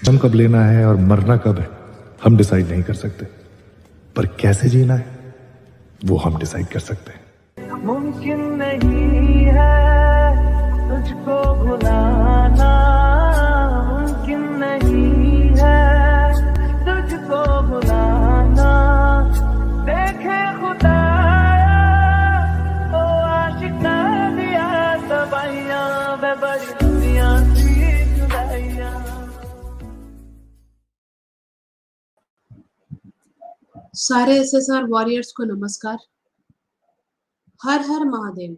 जन्म कब लेना है और मरना कब है हम डिसाइड नहीं कर सकते, पर कैसे जीना है वो हम डिसाइड कर सकते हैं। मुमकिन नहीं है तुझको भुलाना, मुमकिन नहीं है तुझको भुलाना। देखे खुदाया ओ आशिका दिया तबाहियां वे बड़ी दुनिया सी जुदाइयां। सारे एसएसआर वॉरियर्स को नमस्कार। हर हर महादेव।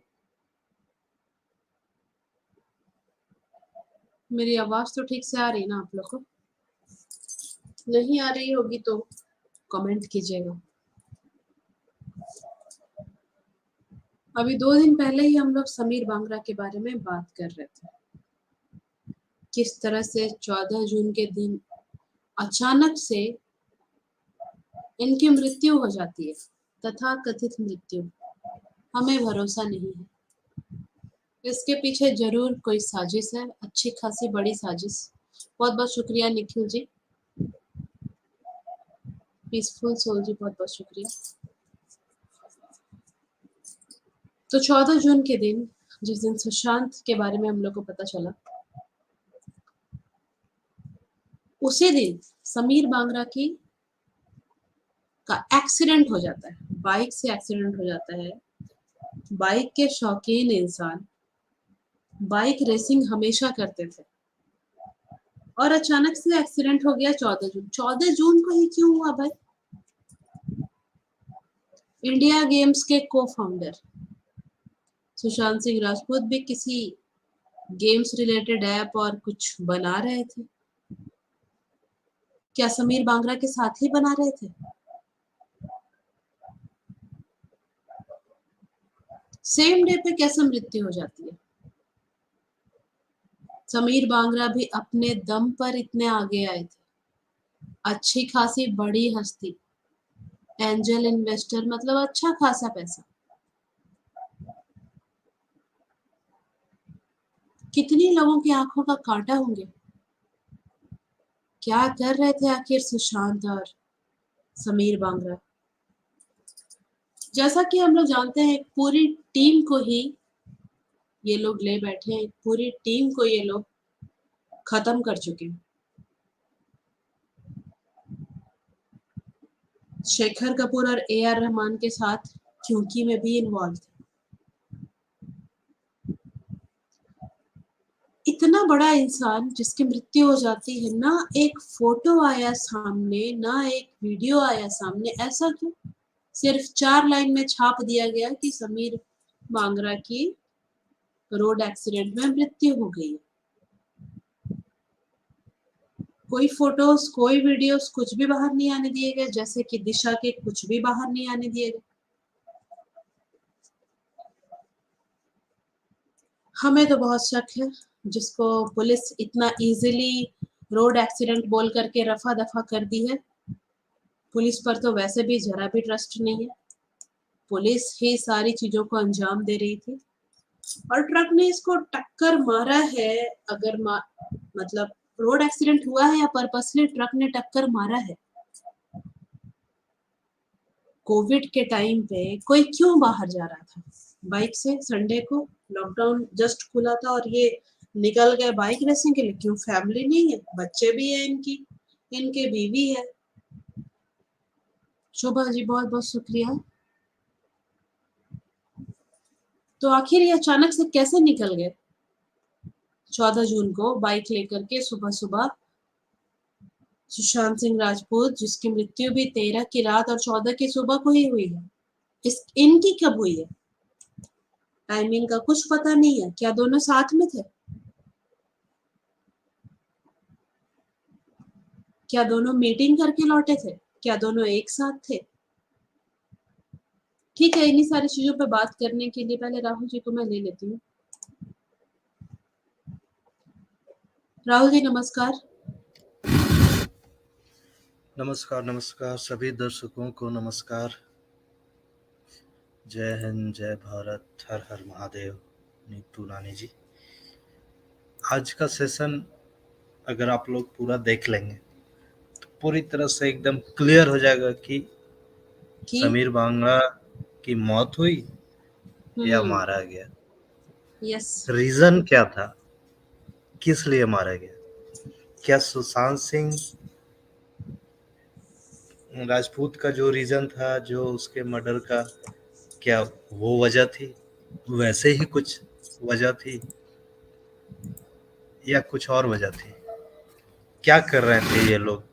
मेरी आवाज तो ठीक से आ रही ना आप लोग को? नहीं आ रही होगी तो कमेंट कीजिएगा। अभी 2 दिन पहले ही हम लोग समीर बांगरा के बारे में बात कर रहे थे। किस तरह से 14 जून के दिन अचानक से इनकी मृत्यु हो जाती है, तथा कथित मृत्यु। हमें भरोसा नहीं है, इसके पीछे जरूर कोई साजिश है, अच्छी खासी बड़ी साजिश। बहुत बहुत शुक्रिया निखिल जी, पीसफुल सोल जी, बहुत बहुत शुक्रिया। तो 14 जून के दिन, जिस दिन सुशांत के बारे में हम लोग को पता चला, उसी दिन समीर बांगरा का एक्सीडेंट हो जाता है। बाइक से एक्सीडेंट हो जाता है। बाइक के शौकीन इंसान बाइक रेसिंग हमेशा करते थे और अचानक से एक्सीडेंट हो गया 14 जून। 14 जून को ही क्यों हुआ भाई? इंडिया गेम्स के को फाउंडर सुशांत सिंह राजपूत भी किसी गेम्स रिलेटेड ऐप और कुछ बना रहे थे। क्या समीर बांगरा के साथ ही बना रहे थे? सेम डे पे कैसे मृत्यु हो जाती है? समीर बांगरा भी अपने दम पर इतने आगे आए थे। अच्छी खासी बड़ी हस्ती, एंजल इन्वेस्टर, मतलब अच्छा खासा पैसा। कितनी लोगों की आंखों का कांटा होंगे। क्या कर रहे थे आखिर सुशांत और समीर बांगरा? जैसा कि हम लोग जानते हैं, पूरी टीम को ही ये लोग ले बैठे हैं, पूरी टीम को ये लोग खत्म कर चुके हैं। शेखर कपूर और AR रहमान के साथ क्योंकि में भी इन्वॉल्व थे। इतना बड़ा इंसान जिसकी मृत्यु हो जाती है, ना एक फोटो आया सामने, ना एक वीडियो आया सामने। ऐसा क्यों? सिर्फ 4 लाइन में छाप दिया गया कि समीर बांगरा की रोड एक्सीडेंट में मृत्यु हो गई है। कोई फोटोज, कोई वीडियोस, कुछ भी बाहर नहीं आने दिए गए, जैसे कि दिशा के कुछ भी बाहर नहीं आने दिए गए। हमें तो बहुत शक है, जिसको पुलिस इतना इजीली रोड एक्सीडेंट बोल करके रफा दफा कर दी है। पुलिस पर तो वैसे भी जरा भी ट्रस्ट नहीं है। पुलिस ही सारी चीजों को अंजाम दे रही थी और ट्रक ने इसको टक्कर मारा है। अगर मतलब रोड एक्सीडेंट हुआ है या पर्पसली ट्रक ने टक्कर मारा है। कोविड के टाइम पे कोई क्यों बाहर जा रहा था बाइक से? संडे को लॉकडाउन जस्ट खुला था और ये निकल गए बाइक रेसिंग के लिए। क्यों? फैमिली नहीं है? बच्चे भी है इनके बीवी है। शोभा जी, बहुत बहुत शुक्रिया। तो आखिर ये अचानक से कैसे निकल गए 14 जून को बाइक लेकर के सुबह सुबह? सुशांत सिंह राजपूत, जिसकी मृत्यु भी 13 की रात और 14 की सुबह को ही हुई है, इनकी कब हुई है? टाइमिंग का कुछ पता नहीं है। क्या दोनों साथ में थे? क्या दोनों मीटिंग करके लौटे थे? क्या दोनों एक साथ थे? ठीक है, इन्हीं सारी चीजों पे बात करने के लिए पहले राहुल जी को मैं ले लेती हूँ। राहुल जी नमस्कार। नमस्कार नमस्कार सभी दर्शकों को नमस्कार। जय हिंद, जय भारत, हर हर महादेव। नीतू नानी जी, आज का सेशन अगर आप लोग पूरा देख लेंगे तो पूरी तरह से एकदम क्लियर हो जाएगा कि समीर बांगड़ा की मौत हुई या मारा गया, यस रीजन क्या था, किस लिए मारा गया। क्या सुशांत सिंह राजपूत का जो रीजन था, जो उसके मर्डर का, क्या वो वजह थी, वैसे ही कुछ वजह थी या कुछ और वजह थी। क्या कर रहे थे ये लोग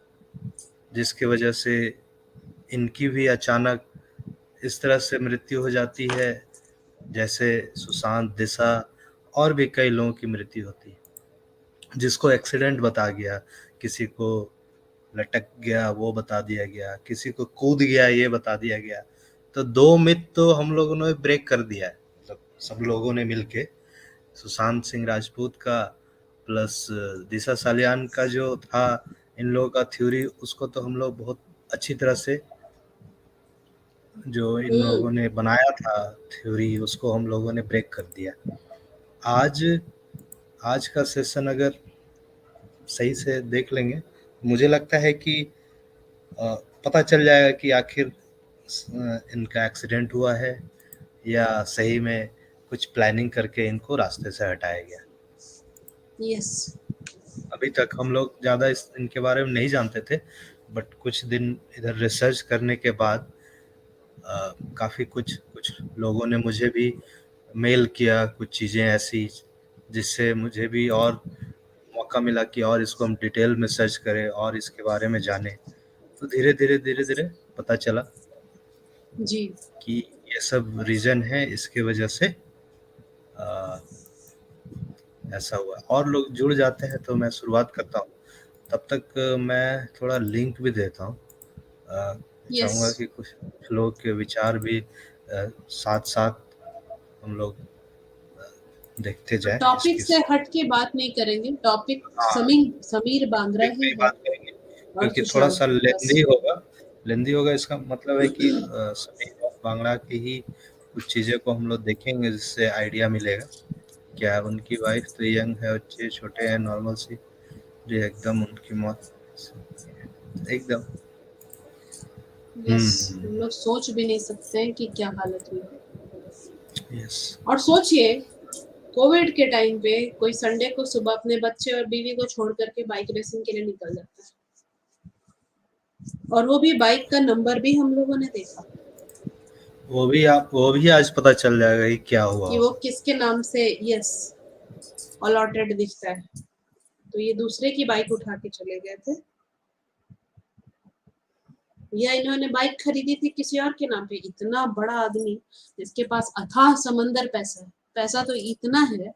जिसकी वजह से इनकी भी अचानक इस तरह से मृत्यु हो जाती है, जैसे सुशांत, दिशा और भी कई लोगों की मृत्यु होती है। जिसको एक्सीडेंट बता गया, किसी को लटक गया वो बता दिया गया, किसी को कूद गया ये बता दिया गया। तो दो मिथ तो हम लोगों ने ब्रेक कर दिया है, मतलब सब लोगों ने मिलके। सुशांत सिंह राजपूत का प्लस दिशा सालियान का जो था इन लोगों का थ्योरी, उसको तो हम लोग बहुत अच्छी तरह से, जो इन लोगों ने बनाया था थ्योरी, उसको हम लोगों ने ब्रेक कर दिया। आज का सेशन अगर सही से देख लेंगे, मुझे लगता है कि पता चल जाएगा कि आखिर इनका एक्सीडेंट हुआ है या सही में कुछ प्लानिंग करके इनको रास्ते से हटाया गया। यस अभी तक हम लोग ज़्यादा इनके बारे में नहीं जानते थे, बट कुछ दिन इधर रिसर्च करने के बाद काफ़ी कुछ लोगों ने मुझे भी मेल किया कुछ चीज़ें ऐसी, जिससे मुझे भी और मौका मिला कि और इसको हम डिटेल में सर्च करें और इसके बारे में जानें। तो धीरे धीरे पता चला जी कि ये सब रीज़न है, इसके वजह से ऐसा हुआ। और लोग जुड़ जाते हैं तो मैं शुरुआत करता हूँ, तब तक मैं थोड़ा लिंक भी देता हूँ। चाहूँगा कि कुछ लोग के विचार भी साथ साथ हम लोग देखते जाए। टॉपिक से हट के बात नहीं करेंगे, टॉपिक समीर बांद्रा ही है। बात करेंगे क्योंकि थोड़ा सा लेंदी होगा। इसका मतलब है कि समीर बांगड़ा की ही कुछ चीज़ें को हम लोग देखेंगे, जिससे आइडिया मिलेगा। क्या उनकी वाइफ तो यंग है, बच्चे छोटे हैं, नॉर्मल सी, जो एकदम उनकी मौत एकदम हम लोग सोच भी नहीं सकते हैं कि क्या हालत हुई। यस। और सोचिए कोविड के टाइम पे कोई संडे को सुबह अपने बच्चे और बीवी को छोड़ करके बाइक रेसिंग के लिए निकल जाता है, और वो भी बाइक का नंबर भी हम लोगों ने देखा। वो भी आज पता चल जाएगा कि क्या हुआ, कि वो किसके नाम से अलॉटेड दिखता है। तो ये दूसरे की बाइक उठा के चले गए थे, या इन्होंने बाइक खरीदी थी किसी और के नाम पे। इतना बड़ा आदमी जिसके पास अथाह समंदर पैसा है, पैसा तो इतना है।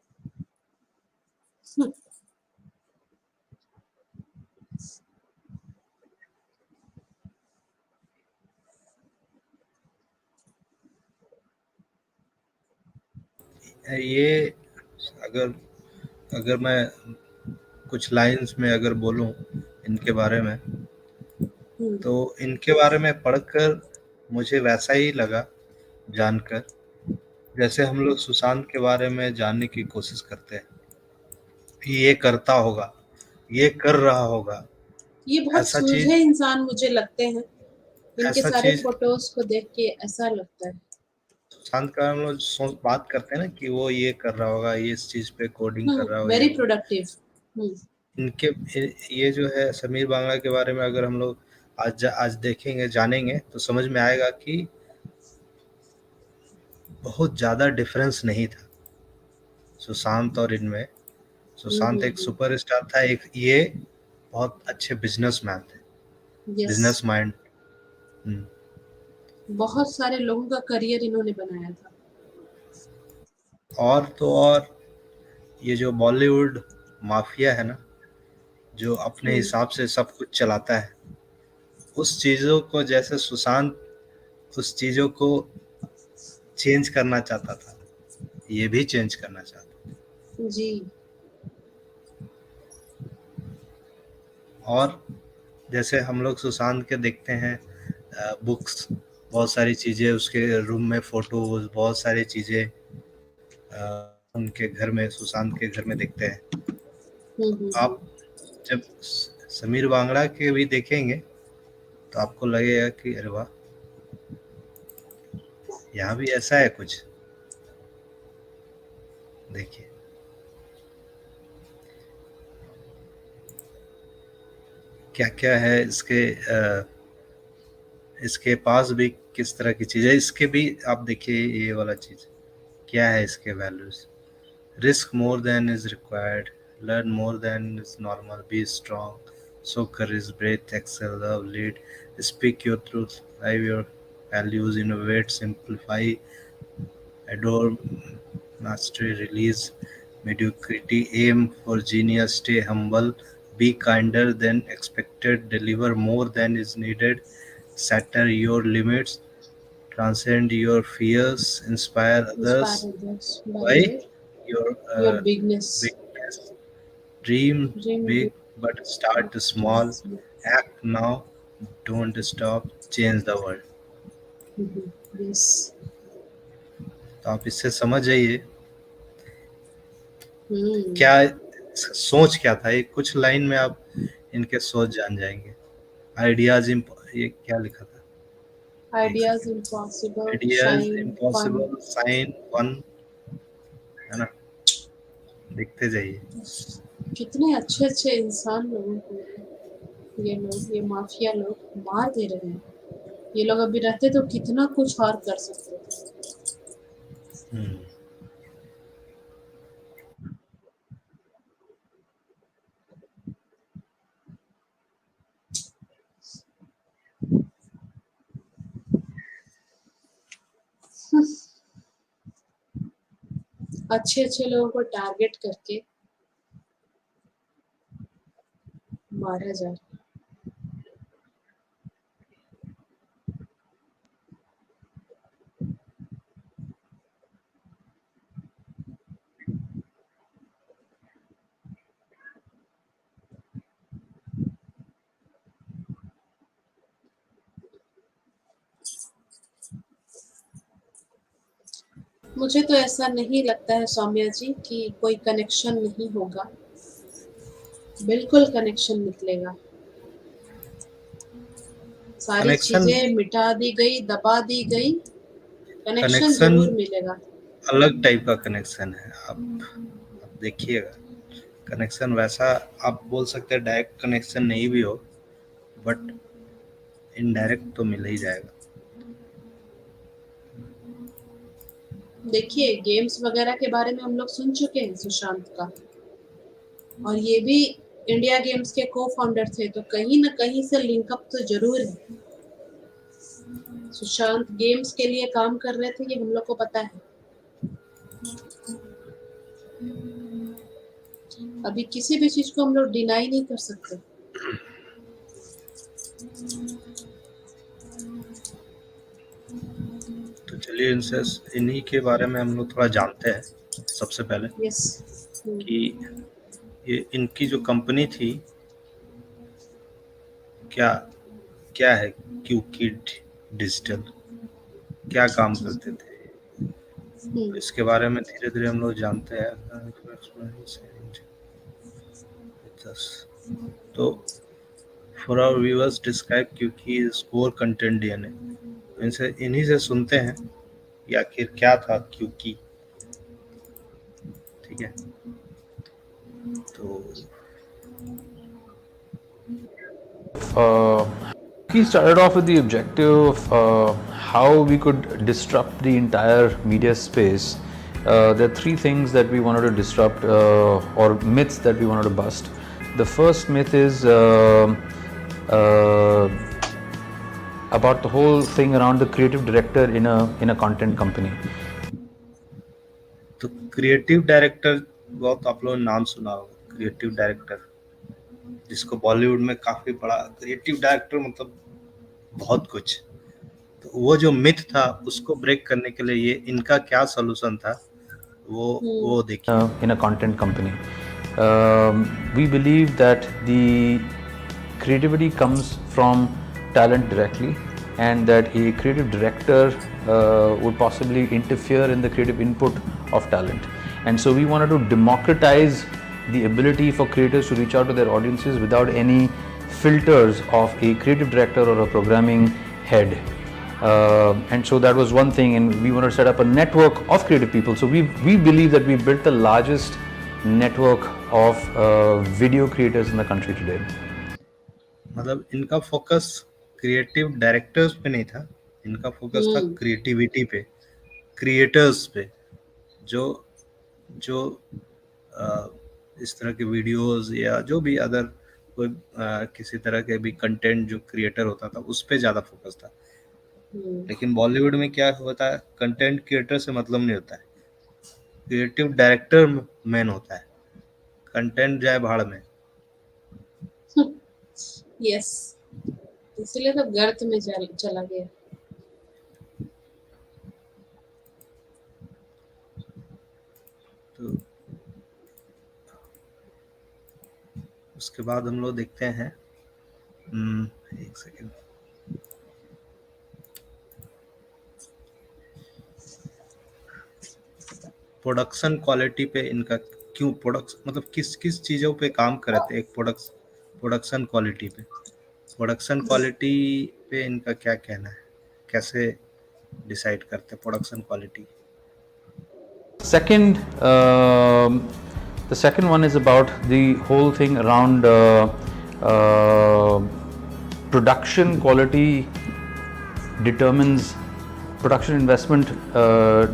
ये अगर मैं कुछ लाइंस में अगर बोलूं इनके बारे में, तो इनके बारे में पढ़कर मुझे वैसा ही लगा जानकर, जैसे हम लोग सुशांत के बारे में जानने की कोशिश करते हैं कि ये करता होगा, ये कर रहा होगा। ये बहुत सूझे इंसान मुझे लगते हैं, इनके सारे फोटोज को देख के ऐसा लगता है। सुशांत का हम लोग बात करते हैं ना कि वो ये कर रहा होगा, ये इस चीज पे कोडिंग कर रहा होगा, वेरी प्रोडक्टिव। इनके ये जो है समीर बांगड़ा के बारे में अगर हम लोग आज देखेंगे, जानेंगे, तो समझ में आएगा कि बहुत ज़्यादा डिफरेंस नहीं था सुशांत और इनमें। सुशांत एक सुपरस्टार था, एक ये बहुत अच्छे बिजनेसमैन थे, बिजनेस माइंड। बहुत सारे लोगों का करियर इन्होंने बनाया था। और तो और ये जो बॉलीवुड माफिया है ना, जो अपने हिसाब से सब कुछ चलाता है, उस चीज़ों को जैसे सुशांत उस चीज़ों को चेंज करना चाहता था, ये भी चेंज करना चाहता था जी। और जैसे हम लोग सुशांत के देखते हैं बुक्स, बहुत सारी चीज़ें उसके रूम में, फोटोज, बहुत सारी चीज़ें उनके घर में, सुशांत के घर में देखते हैं। आप जब समीर बांगड़ा के भी देखेंगे तो आपको लगेगा कि अरे वाह, यहाँ भी ऐसा है कुछ। देखिए क्या क्या है इसके पास भी किस तरह की चीज है। इसके भी आप देखिए ये वाला चीज क्या है, इसके values. Risk more than is required, learn more than is normal, be strong, show courage, breathe, excel, love, lead, speak your truth, live your values, innovate, simplify, adore, mastery, release mediocrity, aim for genius, stay humble, be kinder than expected, deliver more than is needed, shatter your limits, transcend your fears, inspire others Inspire others by by your your bigness. bigness. Dream Dream big, big, but start small. small. Act now, don't stop. Change the world. Yes. तो आप इससे समझ जाइए हम्म। क्या सोच क्या था। ये कुछ लाइन में आप इनके सोच जान जाएंगे। आइडियाज ये क्या लिखा था? Ideas impossible, ideas shine, impossible, fun. Shine, fun, है ना? देखते जाइए। कितने अच्छे अच्छे इंसान लोगों को ये माफिया लोग मार दे रहे हैं। ये लोग अभी रहते तो कितना कुछ और कर सकते थे। अच्छे अच्छे लोगों को टारगेट करके मारा जा रहा है। मुझे तो ऐसा नहीं लगता है सौम्या जी कि कोई कनेक्शन नहीं होगा। बिल्कुल कनेक्शन निकलेगा। सारी Connection- चीजें मिटा दी गई, दबा दी गई, कनेक्शन Connection- जरूर मिलेगा। अलग टाइप का कनेक्शन है। आप देखिएगा, कनेक्शन वैसा आप बोल सकते हैं डायरेक्ट कनेक्शन नहीं भी हो, बट इनडायरेक्ट तो मिल ही जाएगा। देखिए गेम्स वगैरह के बारे में हम लोग सुन चुके हैं सुशांत का, और ये भी इंडिया गेम्स के को फाउंडर थे, तो कहीं ना कहीं से लिंकअप तो जरूर है। सुशांत गेम्स के लिए काम कर रहे थे, ये हम लोग को पता है। अभी किसी भी चीज को हम लोग डिनाई नहीं कर सकते। तो चलिए इन्हीं के बारे में हम लोग थोड़ा जानते हैं। सबसे पहले यस। कि ये इनकी जो कंपनी थी क्या है, क्यूकिड डिजिटल, क्या काम करते थे, इसके बारे में धीरे धीरे हम लोग जानते हैं। तो फॉर आवर व्यूअर्स डिस्क्राइब क्यूकी स्कोर कंटेंट डीएनए, इन्हीं से सुनते हैं कि आखिर क्या था क्यूकी। ठीक है, तो he started off with the objective of how we could disrupt the entire media space. There are three things that we wanted to disrupt, or myths that we wanted to bust. The first myth is about the whole thing around the creative director in a content company. तो creative director बहुत आप लोगों ने नाम सुना होगा। Creative director, जिसको बॉलीवुड में काफी बड़ा क्रिएटिव डायरेक्टर मतलब बहुत कुछ। तो वो जो मिथ था उसको ब्रेक करने के लिए ये इनका क्या सॉल्यूशन था वो देखिए। In a content company, we believe that the creativity comes from talent directly, and that a creative director would possibly interfere in the creative input of talent. And so we wanted to democratize the ability for creators to reach out to their audiences without any filters of a creative director or a programming head. And so that was one thing, and we wanted to set up a network of creative people. So we believe that we built the largest network of video creators in the country today. मतलब इनका focus creative directors पे नहीं था, इनका focus था creativity पे, creators पे, जो जो इस तरह के वीडियोस या जो भी अदर कोई किसी तरह के भी कंटेंट जो क्रिएटर होता था उस पे ज़्यादा फोकस था। लेकिन बॉलीवुड में क्या होता है, कंटेंट क्रिएटर से मतलब नहीं होता है, क्रिएटिव डायरेक्टर मेन होता है, कंटेंट जाए भाड़ में। यस, इसलिए तो गर्त में चला गया। तो उसके बाद हम लोग देखते हैं, एक सेकेंड, प्रोडक्शन क्वालिटी पे इनका क्यों मतलब किस किस चीज़ों पे काम कर रहे थे। एक प्रोडक्शन क्वालिटी पे इनका क्या कहना है, कैसे डिसाइड करते production quality? The second one is about the whole thing around production quality determines, production investment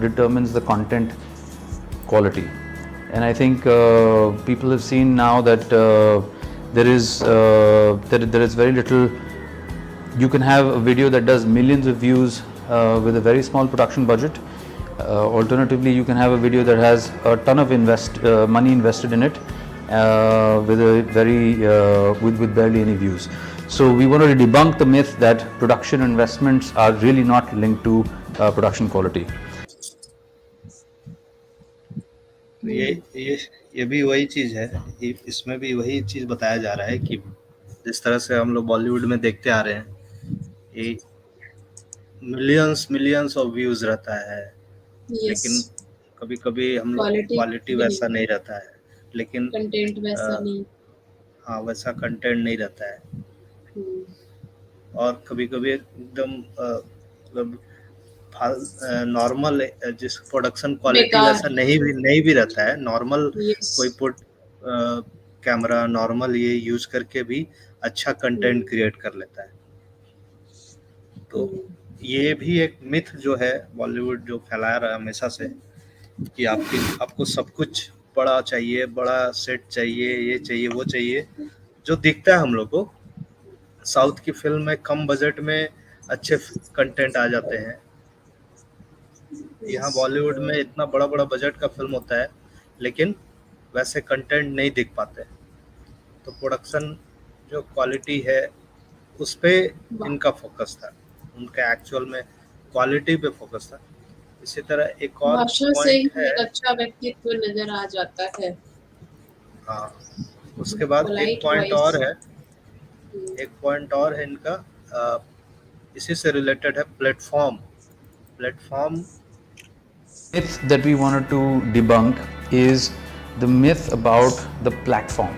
determines the content quality. And I think people have seen now that there is very little. You can have a video that does millions of views with a very small production budget. Alternatively, you can have a video that has a ton of money invested in it with barely any views. So we wanted to debunk the myth that production investments are really not linked to production quality. ये भी वही चीज़ है, इसमें भी वही चीज़ बताया जा रहा है कि जिस तरह से हम लोग बॉलीवुड में देखते आ रहे हैं, ये मिलियंस ऑफ व्यूज रहता है, लेकिन कभी कभी हम लोग क्वालिटी वैसा नहीं रहता है, लेकिन कंटेंट वैसा नहीं, हाँ वैसा कंटेंट नहीं रहता है, और कभी कभी एकदम मतलब नॉर्मल जिस प्रोडक्शन क्वालिटी वैसा नहीं भी रहता है, नॉर्मल कोई पुट कैमरा नॉर्मल ये यूज करके भी अच्छा कंटेंट क्रिएट कर लेता है। तो ये भी एक मिथ जो है बॉलीवुड जो फैला रहा है हमेशा से कि आपको सब कुछ बड़ा चाहिए, बड़ा सेट चाहिए, ये चाहिए वो चाहिए, जो दिखता है हम लोग को साउथ की फिल्म में कम बजट में अच्छे कंटेंट आ जाते हैं। यहाँ बॉलीवुड में इतना बड़ा बजट का फिल्म होता है लेकिन वैसे कंटेंट नहीं दिख पाते, तो प्रोडक्शन जो क्वालिटी है उस पे इनका फोकस था, उनका एक्चुअल में क्वालिटी पे फोकस था। इसी तरह एक और पॉइंट है, अच्छा व्यक्तित्व नजर आ जाता है। हाँ, उसके बाद एक पॉइंट और है इनका, इसी से रिलेटेड है platform. Myth that we wanted to debunk is the myth about the platform.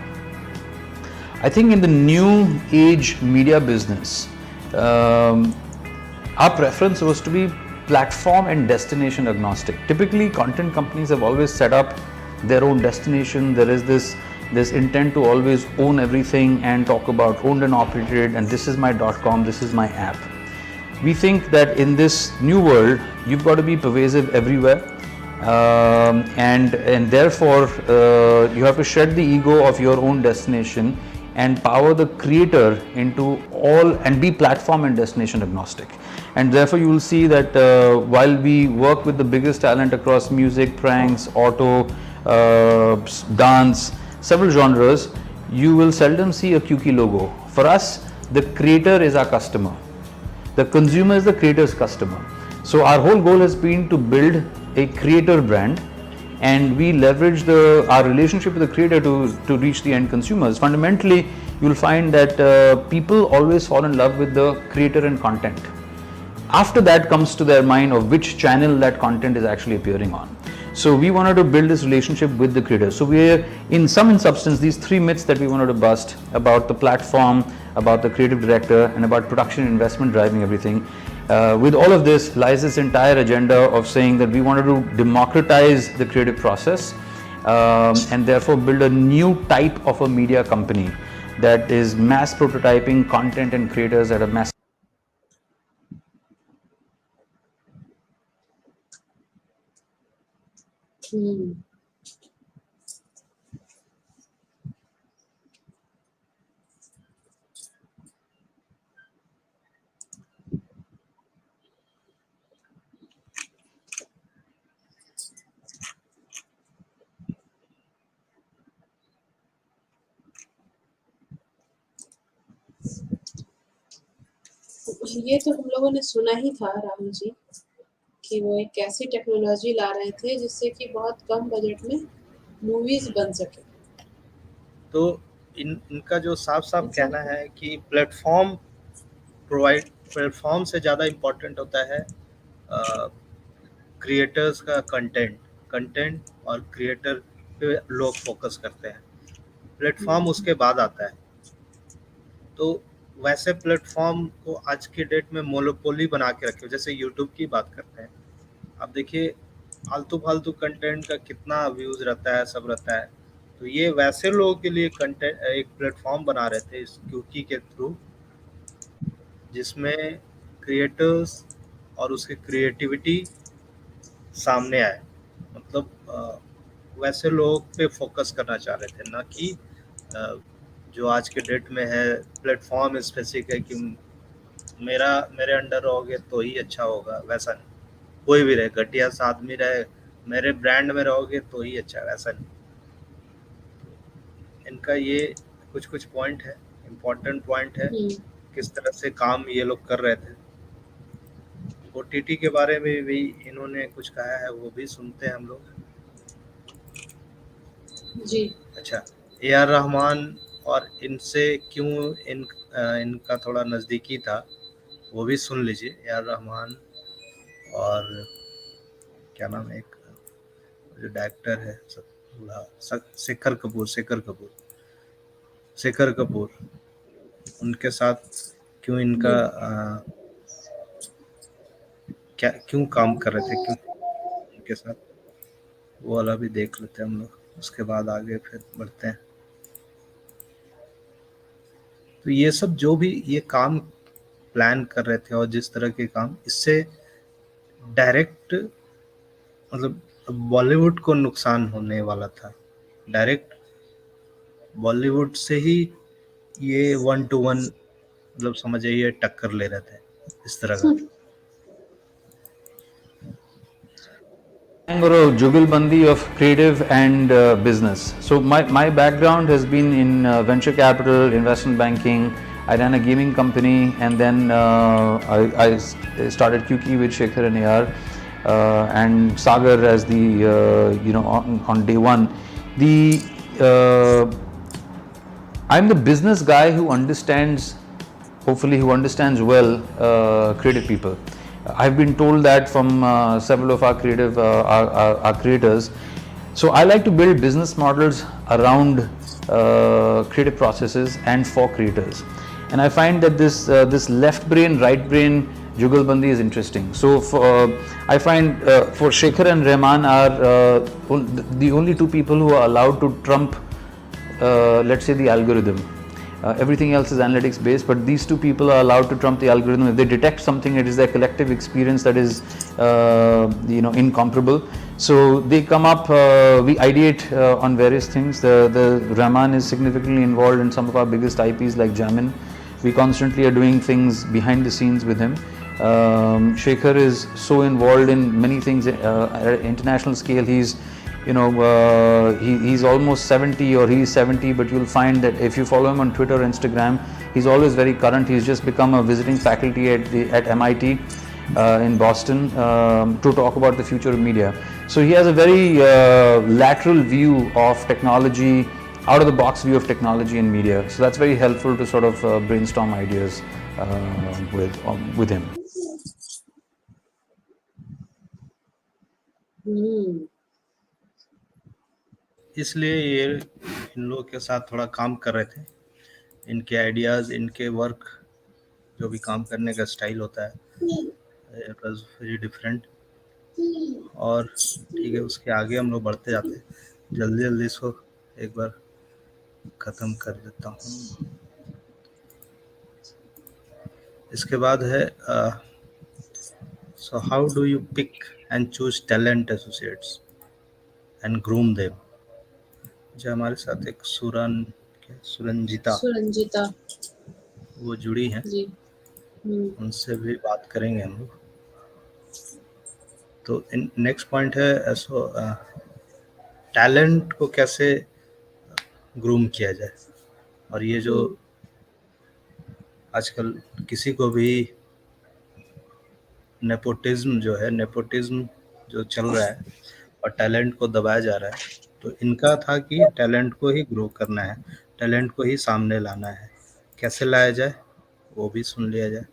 I think in the new age media business, our preference was to be platform and destination agnostic. Typically, content companies have always set up their own destination. There is this intent to always own everything and talk about owned and operated, and this is my .com, this is my app. We think that in this new world, you've got to be pervasive everywhere, and therefore you have to shed the ego of your own destination and power the creator into all and be platform and destination agnostic. And therefore you will see that while we work with the biggest talent across music, pranks, auto, dance, several genres, you will seldom see a QQ logo. For us, the creator is our customer. The consumer is the creator's customer. So our whole goal has been to build a creator brand, and we leverage our relationship with the creator to reach the end consumers. Fundamentally, you will find that people always fall in love with the creator and content. After that comes to their mind of which channel that content is actually appearing on. So we wanted to build this relationship with the creators. So we're in sum and substance, these three myths that we wanted to bust about the platform, about the creative director, and about production investment driving everything. With all of this lies this entire agenda of saying that we wanted to democratize the creative process, and therefore build a new type of a media company that is mass prototyping content and creators at a mass. हम्म, ये तो हम लोगों ने सुना ही था राहुल जी कि वो एक ऐसी टेक्नोलॉजी ला रहे थे जिससे कि बहुत कम बजट में मूवीज बन सके। तो इनका जो साफ साफ अच्छा। कहना है कि प्लेटफॉर्म से ज़्यादा इम्पोर्टेंट होता है क्रिएटर्स का कंटेंट और क्रिएटर पे लोग फोकस करते हैं, प्लेटफॉर्म उसके बाद आता है। तो वैसे प्लेटफॉर्म को आज के डेट में मोनोपोली बना के रखे, जैसे यूट्यूब की बात करते हैं, आप देखिए फालतू कंटेंट का कितना व्यूज रहता है, सब रहता है। तो ये वैसे लोगों के लिए कंटेंट एक प्लेटफॉर्म बना रहे थे इस क्यूकी के थ्रू, जिसमें क्रिएटर्स और उसकी क्रिएटिविटी सामने आए। मतलब वैसे लोगों पे फोकस करना चाह रहे थे, ना कि जो आज के डेट में है प्लेटफॉर्म स्पेसिफिक है कि मेरे अंडर रहोगे तो ही अच्छा होगा, वैसा नहीं। कोई भी रहे, घटिया सा आदमी रहे, मेरे ब्रांड में रहोगे तो ही अच्छा है, वैसा नहीं। इनका ये कुछ पॉइंट है, इम्पोर्टेंट पॉइंट है, किस तरह से काम ये लोग कर रहे थे। ओटीटी के बारे में भी इन्होंने कुछ कहा है, वो भी सुनते हैं हम लोग। जी। अच्छा, ए.आर. रहमान और इनसे क्यों इनका थोड़ा नज़दीकी था, वो भी सुन लीजिए। ए.आर. रहमान और क्या नाम है एक जो डायरेक्टर है, शेखर कपूर, उनके साथ क्यों इनका क्यों काम कर रहे थे, क्यों उनके साथ, वो वाला भी देख लेते हैं हम लोग, उसके बाद आगे फिर बढ़ते हैं। तो ये सब जो भी ये काम प्लान कर रहे थे और जिस तरह के काम, इससे डायरेक्ट मतलब बॉलीवुड को नुकसान होने वाला था। डायरेक्ट बॉलीवुड से ही ये 1 to 1 मतलब समझ आइए टक्कर ले रहे थे इस तरह का। Or a jugalbandi of creative and business. So my background has been in venture capital, investment banking. I ran a gaming company, and then I started QQ with Shekhar and AR and Sagar as the on day one. I'm the business guy who understands, hopefully who understands well creative people. I've been told that from several of our creators. So I like to build business models around creative processes and for creators. And I find that this left brain, right brain jugalbandi is interesting. So I find for Shekhar and Rahman are the only two people who are allowed to trump, let's say, the algorithm. Everything else is analytics based, but these two people are allowed to trump the algorithm. If they detect something, it is their collective experience that is incomparable. So they come up, we ideate on various things. The Rahman is significantly involved in some of our biggest IPs like Jamin. We constantly are doing things behind the scenes with him. Shekhar is so involved in many things at international scale. He's he's almost 70 or he's 70, but you'll find that if you follow him on Twitter or Instagram, he's always very current. He's just become a visiting faculty at MIT in Boston to talk about the future of media. So he has a very lateral view of technology, out of the box view of technology and media. So that's very helpful to sort of brainstorm ideas with him. इसलिए ये इन लोगों के साथ थोड़ा काम कर रहे थे। इनके आइडियाज़, इनके वर्क, जो भी काम करने का स्टाइल होता है, इट वाज वेरी डिफरेंट। और ठीक है, उसके आगे हम लोग बढ़ते जाते हैं। जल्दी जल्दी इसको एक बार ख़त्म कर देता हूँ। इसके बाद है so how do you pick and choose talent associates and groom them. जो हमारे साथ एक सुरंजिता सुरंजिता वो जुड़ी हैं, जी। उनसे भी बात करेंगे हम लोग। तो नेक्स्ट पॉइंट है सो टैलेंट को कैसे ग्रूम किया जाए। और ये जो आजकल किसी को भी नेपोटिज्म जो चल रहा है और टैलेंट को दबाया जा रहा है, तो इनका था कि टैलेंट को ही ग्रो करना है, टैलेंट को ही सामने लाना है। कैसे लाया जाए वो भी सुन लिया जाए।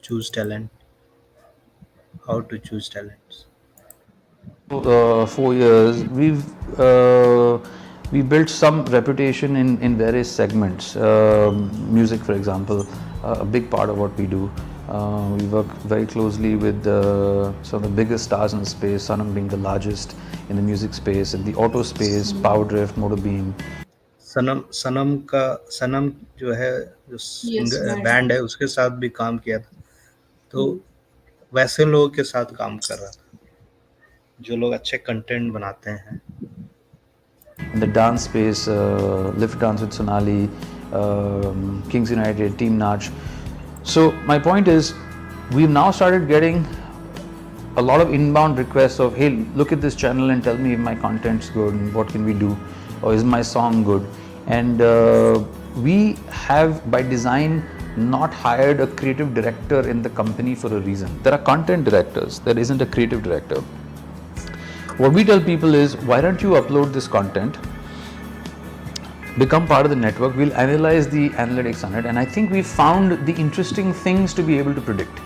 Choose talent, how to choose talents. 4 years, we built some reputation in various segments. Music, for example, a big part of what we do. We work very closely with some of the biggest stars in the space, Sanam being the largest in the music space, in the auto space, Powerdrift, Motorbeam. सनम जो है, जो Yes, band है, उसके साथ भी काम किया था। तो वैसे लोगों के साथ काम कर रहा था जो लोग अच्छे कंटेंट बनाते हैं। In the dance space, Lift Dance with Sonali, Kings United, Team Nach. So my point is, we've now started getting a lot of inbound requests of, hey, look at this channel and tell me if my content's good and what can we do, or is my song good. And we have by design not hired a creative director in the company for a reason. There are content directors, there isn't a creative director. What we tell people is, why don't you upload this content, become part of the network, we'll analyze the analytics on it, and I think we found the interesting things to be able to predict.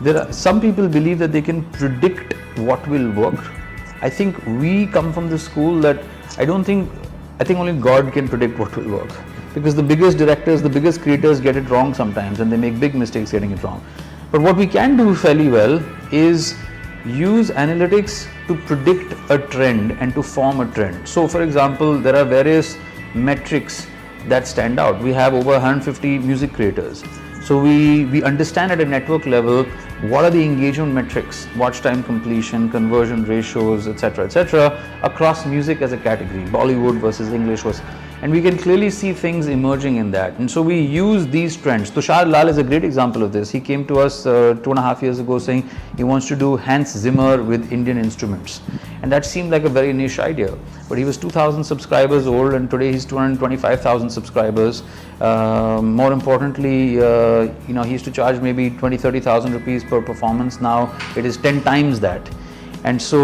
There are some people believe that they can predict what will work. I think we come from the school that I think only God can predict what will work, because the biggest directors, the biggest creators get it wrong sometimes, and they make big mistakes getting it wrong. But what we can do fairly well is use analytics to predict a trend and to form a trend. So for example, there are various metrics that stand out. We have over 150 music creators. So we understand at a network level what are the engagement metrics, watch time completion, conversion ratios, etc., across music as a category, Bollywood versus English and we can clearly see things emerging in that. And so we use these trends. Tushar Lal is a great example of this. He came to us 2.5 years ago saying he wants to do Hans Zimmer with Indian instruments. And that seemed like a very niche idea. But he was 2,000 subscribers old, and today he's 225,000 subscribers. More importantly, he used to charge maybe 20,000-30,000 rupees per performance. Now it is 10 times that. And so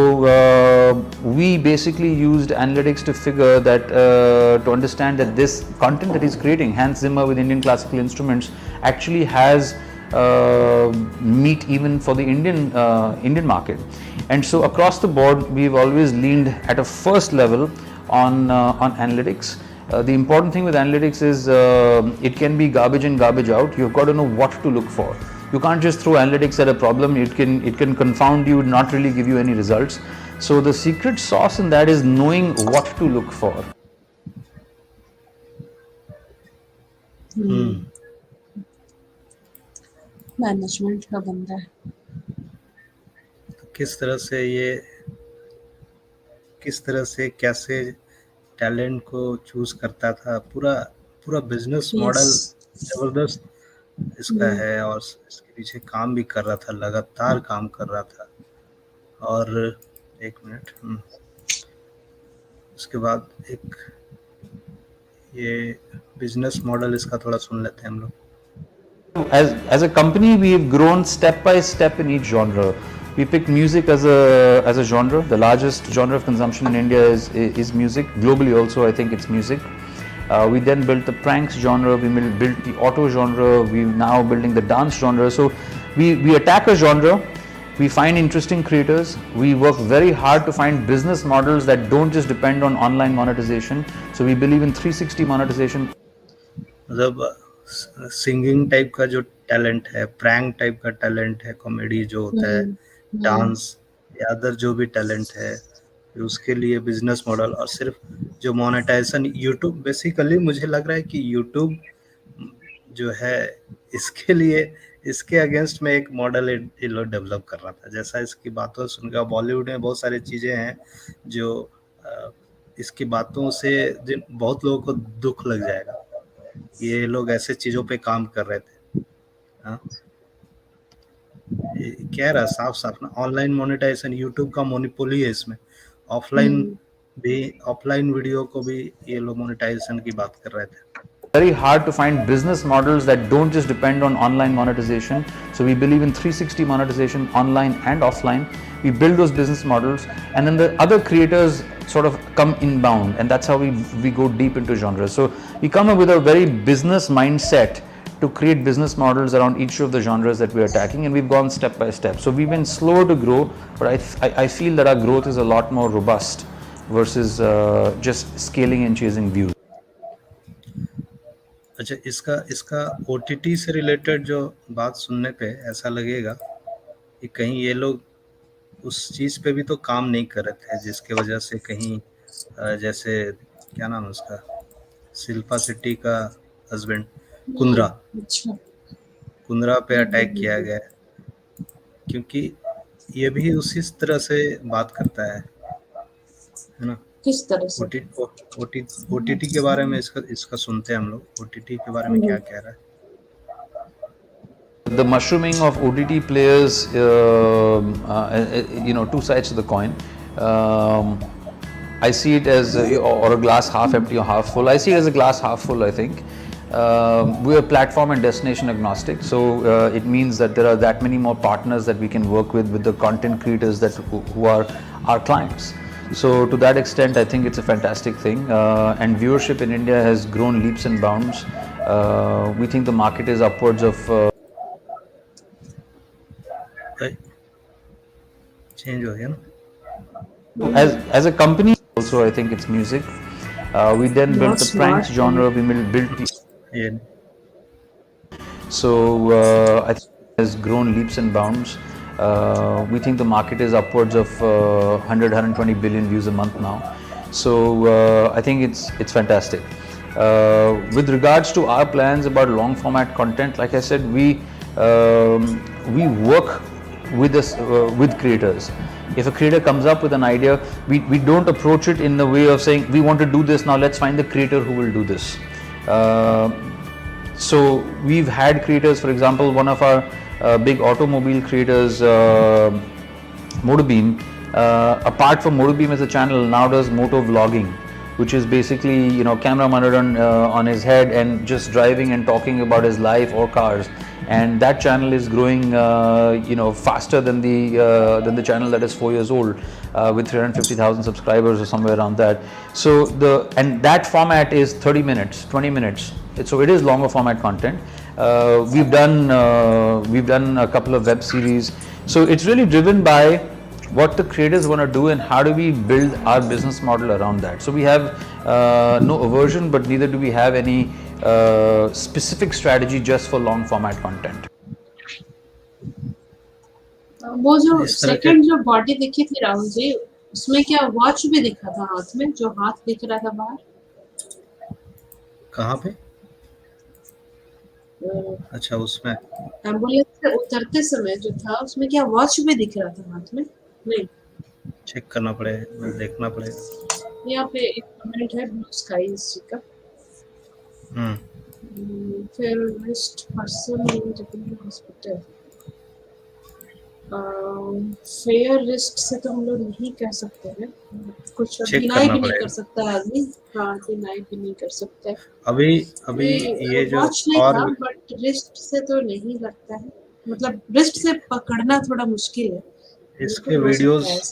we basically used analytics to figure that, to understand that this content that he's creating, Hans Zimmer with Indian classical instruments, actually has meat even for the Indian market. And so across the board, we've always leaned at a first level on analytics. The important thing with analytics is it can be garbage in, garbage out. You've got to know what to look for. You can't just throw analytics at a problem. It can confound you, not really give you any results. So the secret sauce in that is knowing what to look for. Management का बंदा है। किस तरह से कैसे talent को choose करता था, पूरा बिजनेस मॉडल जबरदस्त इसका है, और इसके पीछे काम भी कर रहा था, लगातार काम कर रहा था। और एक मिनट, उसके बाद एक ये बिजनेस मॉडल इसका थोड़ा सुन लेते हैं हम लोग। As a company, we've grown step by step in each genre. We picked music as a genre. The largest genre of consumption in India is music. Globally also, I think it's music. We then built the pranks genre, we built the auto genre, we're now building the dance genre. So we attack a genre, We find interesting creators. We work very hard to find business models that don't just depend on online monetization. So we believe in 360 monetization. मतलब singing type का जो talent है, prank type का talent है, comedy जो होता है, dance या अदर जो भी टैलेंट है, फिर उसके लिए बिजनेस मॉडल और सिर्फ जो मोनेटाइजेशन यूट्यूब बेसिकली मुझे लग रहा है कि यूट्यूब जो है इसके लिए इसके अगेंस्ट में एक मॉडल ये लोग डेवलप कर रहा था। जैसा इसकी बातों सुनकर बॉलीवुड में बहुत सारी चीजें हैं जो इसकी बातों से बहुत लोगों को दुख लग जाएगा। ये लोग ऐसे चीजों पे काम कर रहे थे। हाँ, कह रहा साफ साफ ना, ऑनलाइन मोनेटाइजेशन यूट्यूब का मोनोपोली है इसमें। ऑफलाइन वीडियो को भी ये लोग मोनेटाइजेशन की बात कर रहे थे। Very hard to find business models that don't just depend on online monetization. So we believe in 360 monetization, online and offline. We build those business models, and then the other creators sort of come inbound, and that's how we go deep into genres. So we come up with a very business mindset to create business models around each of the genres that we're attacking, and we've gone step by step. So we've been slow to grow, but I feel that our growth is a lot more robust versus just scaling and chasing views. अच्छा, इसका OTT से related जो बात सुनने पे ऐसा लगेगा कि कहीं ये लोग उस चीज पे भी तो काम नहीं कर रहे थे जिसके वजह से कहीं जैसे क्या नाम है उसका, शिल्पा शेट्टी का हस्बैंड कुंद्रा पे अटैक किया गया, क्योंकि ये भी उसी तरह से बात करता है ना। किस तरह से? OTT के बारे में इसका सुनते हैं हम लोग। OTT के बारे में क्या कह रहा है? The mushrooming of OTT players, two sides to the coin. I see it as or a glass half empty or half full. I see it as a glass half full, I think. We are platform and destination agnostic, so it means that there are that many more partners that we can work with the content creators who are our clients. So to that extent, I think it's a fantastic thing, and viewership in India has grown leaps and bounds. We think the market is upwards of change हो गया ना। as a company also, I think it's music. We then built the pranks genre. We built so I think it has grown leaps and bounds. We think the market is upwards of 120 billion views a month now. So I think it's fantastic. With regards to our plans about long format content, like I said, we work with creators. If a creator comes up with an idea, we don't approach it in the way of saying we want to do this now, let's find the creator who will do this. So we've had creators, for example, one of our big automobile creators, Motorbeam, apart from Motorbeam as a channel, now does moto vlogging, which is basically camera mounted on his head and just driving and talking about his life or cars. And that channel is growing faster than the channel that is 4 years old, with 350,000 subscribers or somewhere around that. So that format is 30 minutes, 20 minutes. So it is longer format content. We've done a couple of web series. So it's really driven by what the creators want to do and how do we build our business model around that. So we have no aversion, but neither do we have any specific strategy just for long format content. वो जो second जो body दिखी थी राहुल जी, उसमें क्या watch भी दिखा था हाथ में, जो हाथ दिख रहा था बाहर? कहाँ पे? अच्छा, उसमें एम्बुलेंस से उतरते समय जो था उसमें क्या वॉच भी दिख रहा था हाथ में? नहीं, चेक करना पड़ेगा, देखना पड़ेगा। यहाँ पे एक कमेंट है ब्लू स्काईज जी का। फिर wrist person in hospital, fair wrist से तो हम लोग नहीं कह सकते हैं, कुछ डिनाई भी नहीं कर सकता आदमी। हाँ, डिनाई भी नहीं कर सकता। अभी ये जो और बट रिस्ट से तो नहीं लगता है, मतलब रिस्ट से पकड़ना थोड़ा मुश्किल है। इसके वीडियोस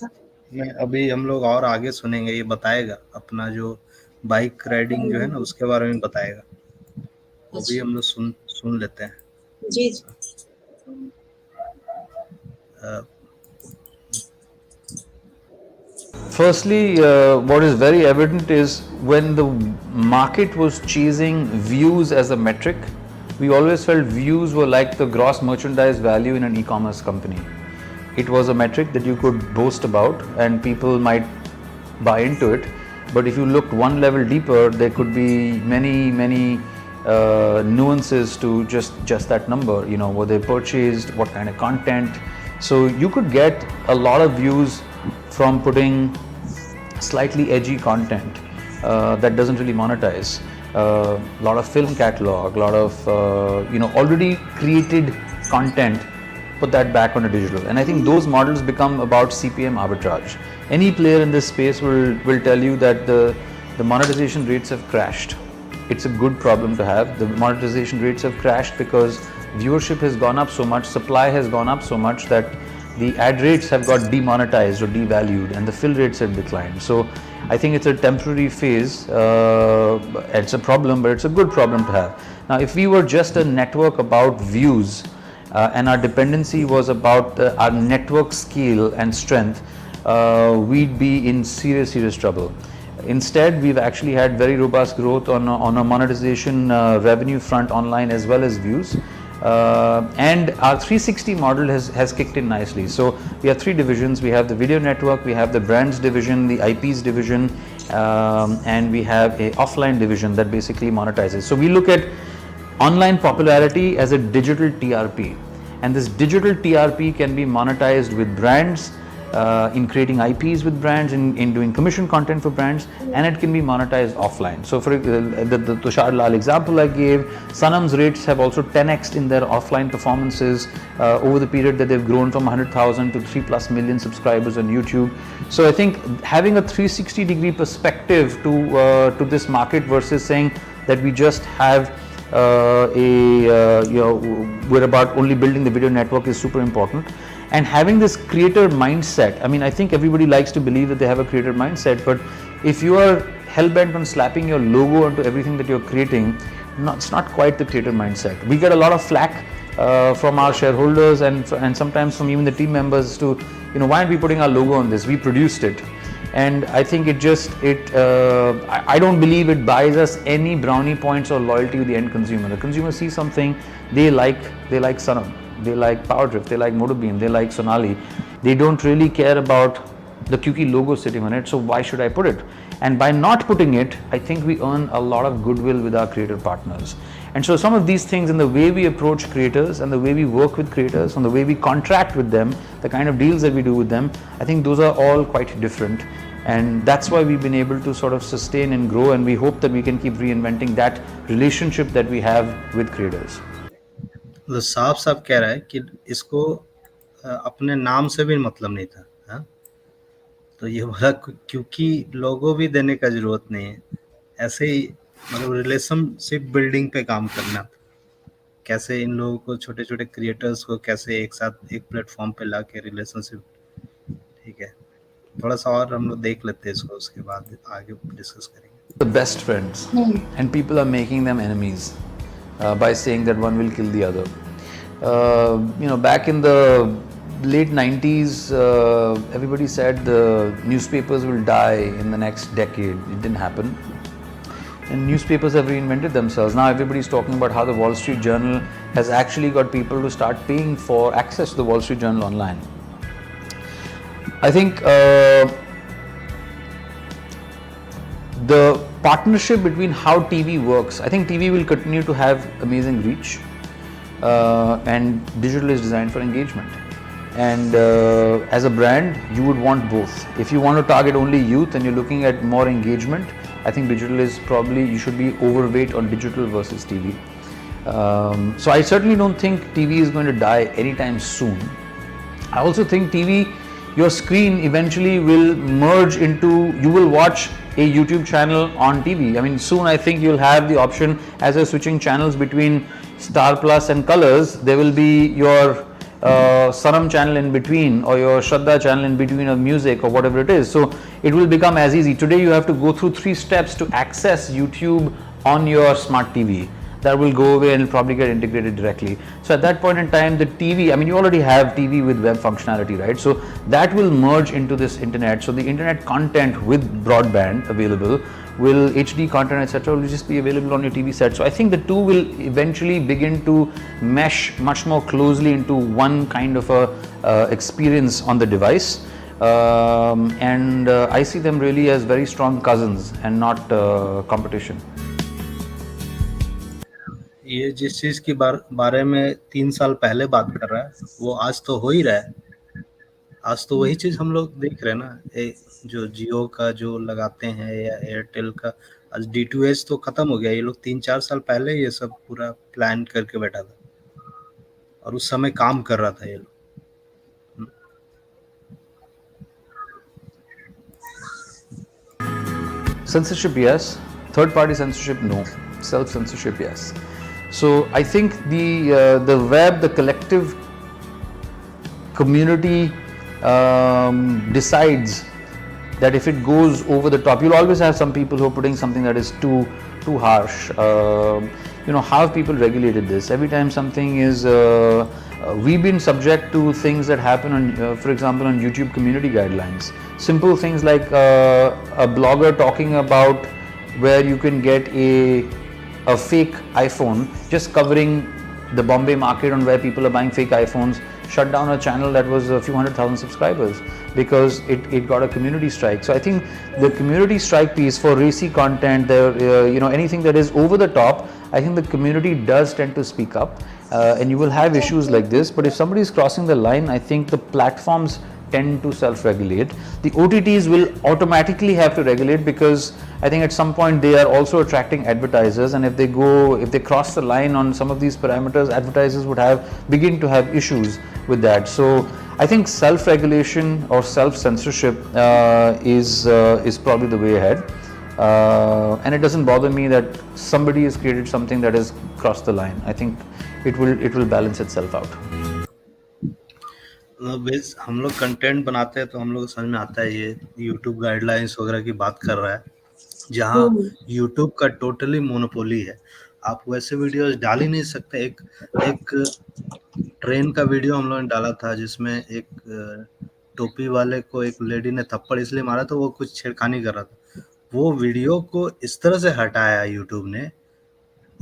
में अभी हम लोग और आगे सुनेंगे, ये बताएगा अपना जो बाइक राइडिंग जो है ना उसके बारे में बताएगा, वो भी हम लोग सुन लेते हैं। जी जी। Firstly, what is very evident is when the market was chasing views as a metric, we always felt views were like the gross merchandise value in an e-commerce company. It was a metric that you could boast about and people might buy into it. But if you looked one level deeper, there could be many nuances to just that number. You know, were they purchased, what kind of content. So you could get a lot of views from putting slightly edgy content that doesn't really monetize. A lot of film catalog, a lot of already created content, put that back on a digital. And I think those models become about CPM arbitrage. Any player in this space will tell you that the monetization rates have crashed. It's a good problem to have. The monetization rates have crashed because viewership has gone up so much, supply has gone up so much that the ad rates have got demonetized or devalued and the fill rates have declined. So I think it's a temporary phase. It's a problem, but it's a good problem to have. Now, if we were just a network about views and our dependency was about our network scale and strength, we'd be in serious trouble. Instead, we've actually had very robust growth on a monetization revenue front online as well as views. And our 360 model has kicked in nicely. So we have three divisions. We have the video network, we have the brands division, the IPs division, and we have a offline division that basically monetizes. So we look at online popularity as a digital TRP, and this digital TRP can be monetized with brands, in creating IPs with brands, in doing commission content for brands, and it can be monetized offline. So for the Tushar Lal example I gave, Sanam's rates have also 10x'd in their offline performances over the period that they've grown from 100,000 to 3+ million subscribers on YouTube. So I think having a 360-degree perspective to this market versus saying that we just have we're about only building the video network is super important. And having this creator mindset, I mean, I think everybody likes to believe that they have a creator mindset, but if you are hell-bent on slapping your logo onto everything that you're creating, it's not quite the creator mindset. We get a lot of flack from our shareholders and sometimes from even the team members to, why aren't we putting our logo on this? We produced it. And I think I don't believe it buys us any brownie points or loyalty with the end consumer. The consumer sees something they like Sanam, they like Powerdrift, they like Motobeam, they like Sonali. They don't really care about the Qiki logo sitting on it, so why should I put it? And by not putting it, I think we earn a lot of goodwill with our creator partners. And so some of these things in the way we approach creators and the way we work with creators and the way we contract with them, the kind of deals that we do with them, I think those are all quite different. And that's why we've been able to sort of sustain and grow, and we hope that we can keep reinventing that relationship that we have with creators. तो साफ कह रहा है कि इसको अपने नाम से भी मतलब नहीं था, हाँ? तो ये बोला क्योंकि लोगो भी देने का जरूरत नहीं है, ऐसे ही मतलब रिलेशनशिप बिल्डिंग पे काम करना, कैसे इन लोगों को छोटे छोटे क्रिएटर्स को कैसे एक साथ एक प्लेटफॉर्म पे ला के रिलेशनशिप, ठीक है, थोड़ा सा और हम लोग देख लेते हैं इसको, उसके बाद आगे डिस्कस करेंगे. The best friends and people are making them enemies by saying that one will kill the other. Back in the late 90s, everybody said the newspapers will die in the next decade. It didn't happen. And newspapers have reinvented themselves. Now everybody's talking about how the Wall Street Journal has actually got people to start paying for access to the Wall Street Journal online. I think the partnership between how TV works, I think TV will continue to have amazing reach, and digital is designed for engagement. And as a brand, you would want both. If you want to target only youth and you're looking at more engagement, I think digital is probably, you should be overweight on digital versus TV. So I certainly don't think TV is going to die anytime soon. I also think TV, your screen eventually will merge into, you will watch a YouTube channel on TV. I mean, soon I think you'll have the option, as you're switching channels between Star Plus and Colors, there will be your Sanam channel in between, or your Shraddha channel in between of music or whatever it is. So it will become as easy. Today you have to go through 3 steps to access YouTube on your smart TV. that will go away and it'll probably get integrated directly. So at that point in time, the TV, I mean, you already have TV with web functionality, right? So that will merge into this internet. So the internet content with broadband available will, HD content, etc., will just be available on your TV set. So I think the two will eventually begin to mesh much more closely into one kind of a experience on the device. And I see them really as very strong cousins and not competition. ये जिस चीज की बारे में 3 साल पहले बात कर रहा है वो आज तो हो ही रहा है। आज तो वही चीज हम लोग देख रहे हैं ना, जो जियो का जो लगाते हैं या एयरटेल का, आज D2H तो खत्म हो गया। ये लोग 3-4 साल पहले ये सब पूरा प्लान करके बैठा था और उस समय काम कर रहा था ये लोग। Censorship, yes. Third party censorship, no. Self censorship, yes. So I think the web, the collective community decides that if it goes over the top, you'll always have some people who are putting something that is too harsh. You know, how have people regulated this? Every time something is, we've been subject to things that happen on, for example, on YouTube community guidelines. Simple things like a blogger talking about where you can get a fake iPhone, just covering the Bombay market on where people are buying fake iPhones, shut down a channel that was a few 100,000 subscribers because it got a community strike. So I think the community strike piece for racy content, you know, anything that is over the top, I think the community does tend to speak up, and you will have issues like this. But if somebody is crossing the line, I think the platforms tend to self-regulate. The OTTs will automatically have to regulate because I think at some point they are also attracting advertisers, and if they cross the line on some of these parameters, advertisers would begin to have issues with that. So I think self-regulation or self-censorship is probably the way ahead, and it doesn't bother me that somebody has created something that has crossed the line. I think it will balance itself out. हम लोग content बनाते हैं तो हम लोग समझ में आता है ये YouTube गाइडलाइंस वगैरह की बात कर रहा है, जहाँ YouTube का टोटली मोनोपोली है। आप वैसे वीडियोस डाल ही नहीं सकते। एक ट्रेन का वीडियो हम लोगों ने डाला था जिसमें एक टोपी वाले को एक लेडी ने थप्पड़ इसलिए मारा था वो कुछ छेड़खानी कर रहा था। वो वीडियो को इस तरह से हटाया YouTube ने,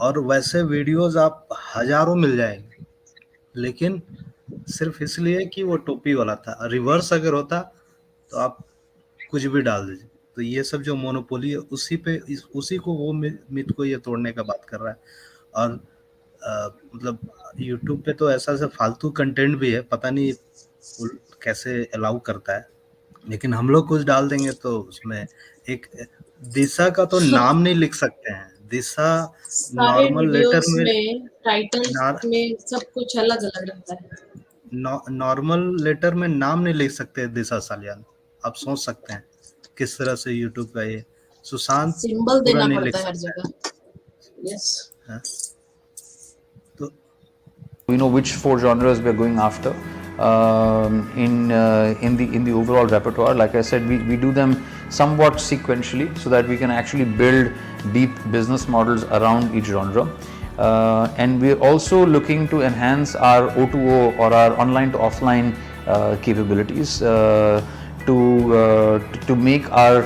और वैसे वीडियोस आप हजारों मिल जाएंगे, लेकिन सिर्फ इसलिए कि वो टोपी वाला था। रिवर्स अगर होता तो आप कुछ भी डाल दीजिए। तो ये सब जो मोनोपोली है उसी को वो मिथ को ये तोड़ने का बात कर रहा है। और मतलब YouTube पे तो ऐसा फालतू कंटेंट भी है, पता नहीं कैसे अलाउ करता है, लेकिन हम लोग कुछ डाल देंगे तो उसमें एक दिशा का तो नाम नहीं लिख सकते हैं। दिशा नॉर्मल लेटर में टाइटल्स में सब कुछ अलग अलग रहता है। नॉर्मल लेटर में नाम नहीं लिख सकते दिशा सालियान। आप सोच सकते हैं किस तरह से YouTube का ये सुशांत सिंबल देना पड़ता है हर जगह। यस, तो we know which 4 genres we are going after in the overall repertoire. Like I said, we do them somewhat sequentially so that we can actually build deep business models around each genre. And we're also looking to enhance our O2O or our online to offline capabilities to make our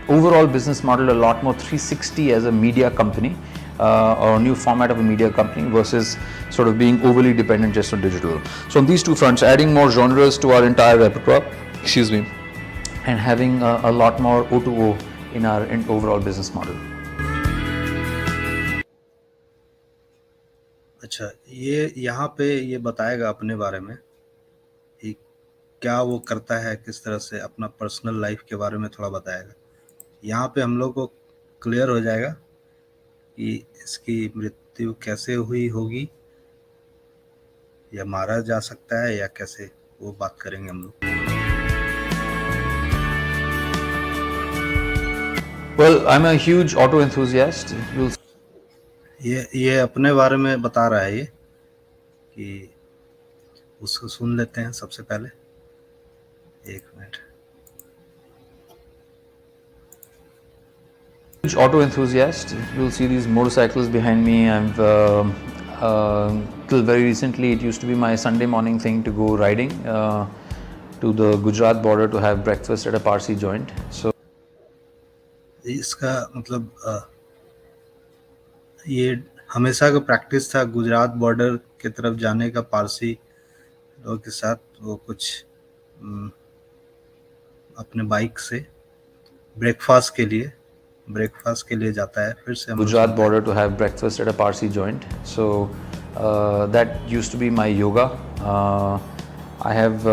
overall business model a lot more 360 as a media company, or a new format of a media company versus sort of being overly dependent just on digital. So on these two fronts, adding more genres to our entire repertoire, and having a lot more O2O in our overall business model. अच्छा, ये यहाँ पे ये बताएगा अपने बारे में कि क्या वो करता है, किस तरह से अपना पर्सनल लाइफ के बारे में थोड़ा बताएगा। यहाँ पे हम लोग को क्लियर हो जाएगा कि इसकी मृत्यु कैसे हुई होगी, या मारा जा सकता है या कैसे, वो बात करेंगे हम लोग। Well, I'm a huge auto enthusiast. ये अपने बारे में बता रहा है ये, कि उसको सुन लेते हैं सबसे पहले। एक minute. Huge auto enthusiast. You'll see these motorcycles behind me. I've till very recently it used to be my Sunday morning thing to go riding to the Gujarat border to have breakfast at a Parsi joint. So इसका मतलब ये हमेशा का practice था Gujarat border की तरफ जाने का पारसी लोगों के साथ। वो कुछ अपने बाइक से ब्रेकफास्ट के लिए जाता है। फिर से हम Gujarat border to have breakfast at a Parsi joint. So that used to be my yoga. I have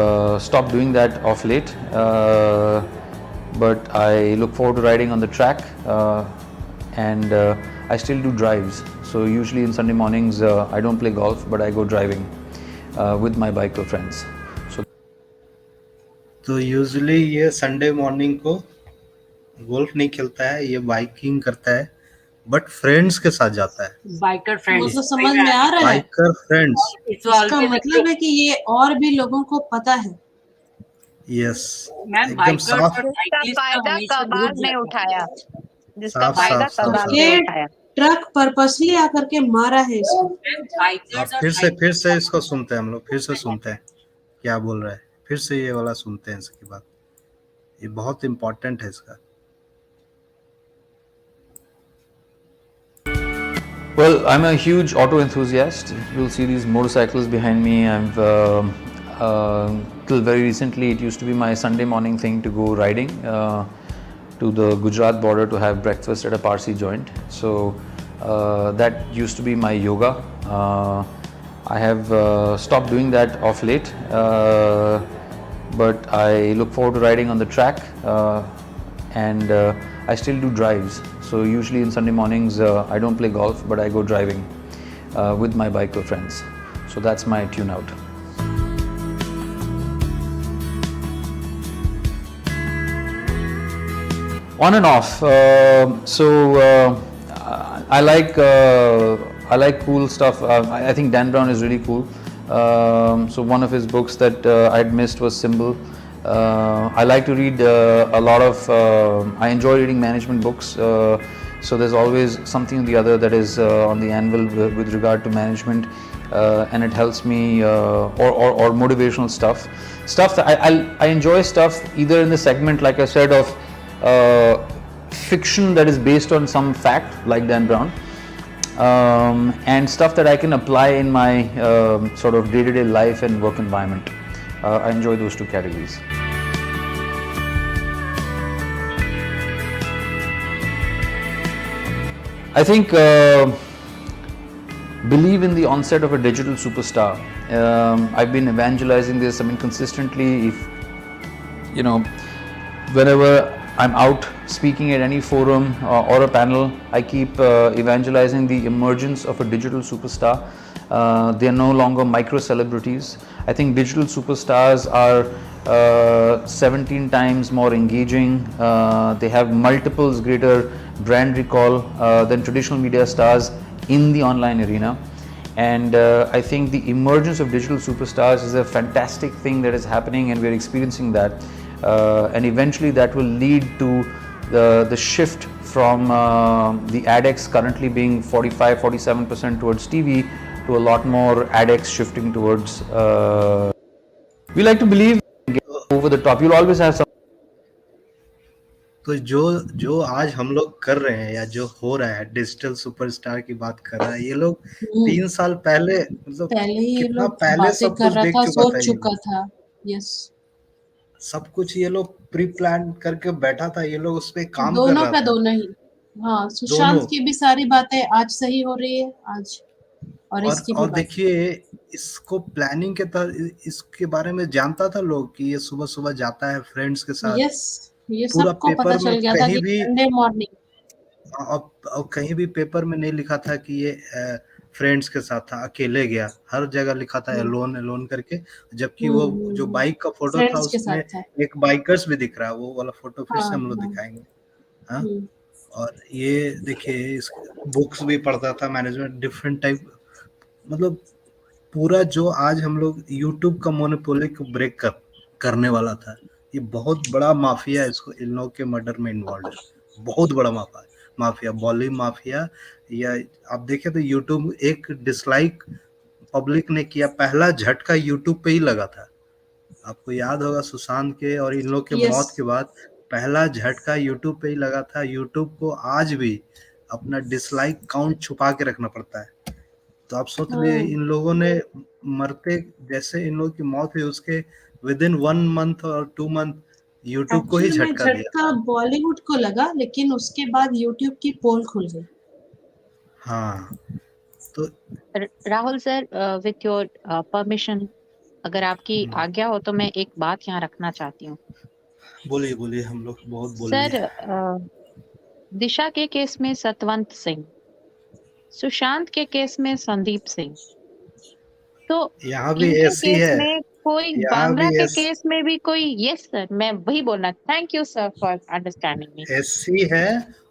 stopped doing that of late, but I look forward to riding on the track, and I still do drives. So usually in Sunday mornings I don't play golf, but I go driving with my biker friends. So तो usually ये Sunday morning को golf नहीं खेलता है, ये biking करता है, but friends के साथ जाता है। बाइकर फ्रेंड्स मतलब समझ में आ रहा है, बाइकर फ्रेंड्स, इसका मतलब है कि ये और भी लोगों को पता है। यस, मैम एकदम साफ फायदा कबाड़ ने उठाया, जिसका साफ फायदा साफ कबाड़ साफ। ने ये उठाया। ट्रक पर्पसली आकर के मारा है इसको। आप फिर से इसको सुनते हैं, हम लोग फिर से सुनते हैं क्या बोल रहा है, फिर से ये वाला सुनते हैं इसकी बात, ये बहुत इम्पोर्टेंट है इसका। well, I'm a huge auto enthusiast. You'll see these motorcycles behind me. I've till very recently it used to be my Sunday morning thing to go riding to the Gujarat border to have breakfast at a Parsi joint. So that used to be my yoga. I have stopped doing that of late, but I look forward to riding on the track, and I still do drives. So usually in Sunday mornings I don't play golf, but I go driving with my biker friends. So that's my tune out. On and off. I like cool stuff. I think Dan Brown is really cool. So one of his books that I'd missed was Symbol. I like to read a lot of. I enjoy reading management books. So there's always something or the other that is on the anvil with regard to management, and it helps me, or motivational stuff. Stuff that I enjoy stuff either in the segment, like I said, of fiction that is based on some fact, like Dan Brown, and stuff that I can apply in my sort of day-to-day life and work environment. I enjoy those two categories. I think believe in the onset of a digital superstar. I've been evangelizing this. I mean, consistently, if you know, whenever I'm out speaking at any forum or a panel, I keep evangelizing the emergence of a digital superstar. They are no longer micro celebrities. I think digital superstars are 17 times more engaging. They have multiples greater brand recall than traditional media stars in the online arena. And I think the emergence of digital superstars is a fantastic thing that is happening, and we're experiencing that. And eventually that will lead to the shift from the AdX currently being 45-47% towards TV to a lot more AdX shifting towards. We like to believe over the top. You'll always have some. तो जो आज हम लोग कर रहे हैं या जो हो रहा है, डिजिटल सुपरस्टार की बात कर रहा है, ये लोग 3 साल पहले, मतलब पहले ही ये कितना लोग पहले बातें सब कर कुछ रहा देख था, चुका था सोच ये चुका लोग। था। यस, सब कुछ ये लोग प्री प्लान करके बैठा था, ये लोग उस पे काम कर दोनों रहा का था। दोनों ही। हाँ, सुशांत दोनों। की भी सारी बातें आज सही हो रही है आज, और इसकी भी और बात। देखिए, इसको प्लानिंग के तरह इसके बारे में जानता था लोग कि ये सुबह सुबह जाता है फ्रेंड्स के साथ। यस, ये पूरा सबको पता पेपर चल में गया था कहीं कि भी संडे मॉर्निंग। और कहीं भी पेपर में नहीं लिखा था कि ये फ्रेंड्स के साथ था, अकेले गया। हर जगह लिखा था एलोन एलोन करके, जबकि वो जो बाइक का फोटो था फ्रेंड्स के उसमें साथ था। एक बाइकर्स भी दिख रहा है, वो वाला फोटो फिर से हाँ, हम लोग हाँ। दिखाएंगे। हाँ, और ये देखिए, इस बुक्स भी पढ़ता था, मैनेजमेंट डिफरेंट टाइप, मतलब पूरा जो आज हम लोग यूट्यूब का मोनोपोली को ब्रेक करने वाला था। ये बहुत बड़ा माफिया है, इसको इन लोग के मर्डर में इन्वॉल्व है, बहुत बड़ा माफिया है। माफिया, बॉली माफिया, या आप देखें तो यूट्यूब एक डिसलाइक पब्लिक ने किया, पहला झटका यूट्यूब पे ही लगा था। आपको याद होगा सुशांत के और इन लोग के Yes. मौत के बाद पहला झटका यूट्यूब पे ही लगा था। यूट्यूब को आज भी अपना डिसलाइक काउंट छुपा के रखना पड़ता है। तो आप सोच लिए इन लोगों ने मरते जैसे इन लोगों की मौत हुई उसके विद इन 1 मंथ और 2 मंथ यूट्यूब को ही Actually में झटका दिया। झटका बॉलीवुड को लगा, लेकिन उसके बाद यूट्यूब की पोल खुल गई। हाँ, तो Rahul sir, with your permission, अगर आपकी आज्ञा हो तो मैं एक बात यहाँ रखना चाहती हूँ। बोलिए बोलिए, हम लोग बहुत बोल सर, लिए। दिशा के केस में सतवंत सिंह, सुशांत के केस में संदीप सिंह, तो यहाँ भी इनके एससी केस है, में कोई, यहाँ बांद्रा भी के केस में भी कोई। यस सर, मैं वही बोलना। Thank you sir for understanding me. SC है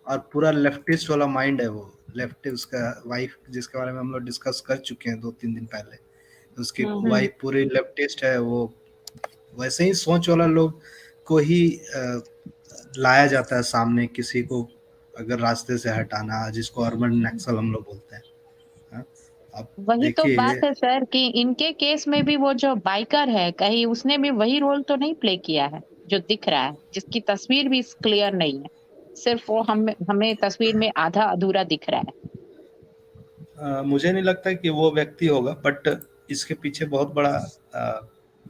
और पूरा लेफ्टिस्ट वाला माइंड है। वो लेफ्ट, उसका वाइफ जिसके बारे में हम लोग डिस्कस कर चुके हैं 2-3 दिन पहले, उसकी वाइफ पूरी लेफ्टिस्ट है। वो वैसे ही सोच वाला लोग को ही लाया जाता है सामने, किसी को अगर रास्ते से हटाना, जिसको अर्बन नक्सल हम लोग बोलते हैं। हाँ? अब वही तो देखिए, बात है सर कि इनके केस में भी वो जो बाइकर है, कहीं उसने भी वही रोल तो नहीं प्ले किया है जो दिख रहा है, जिसकी तस्वीर भी क्लियर नहीं है, सिर्फ वो हमें तस्वीर में आधा अधूरा दिख रहा है। मुझे नहीं लगता कि वो व्यक्ति होगा, बट इसके पीछे बहुत बड़ा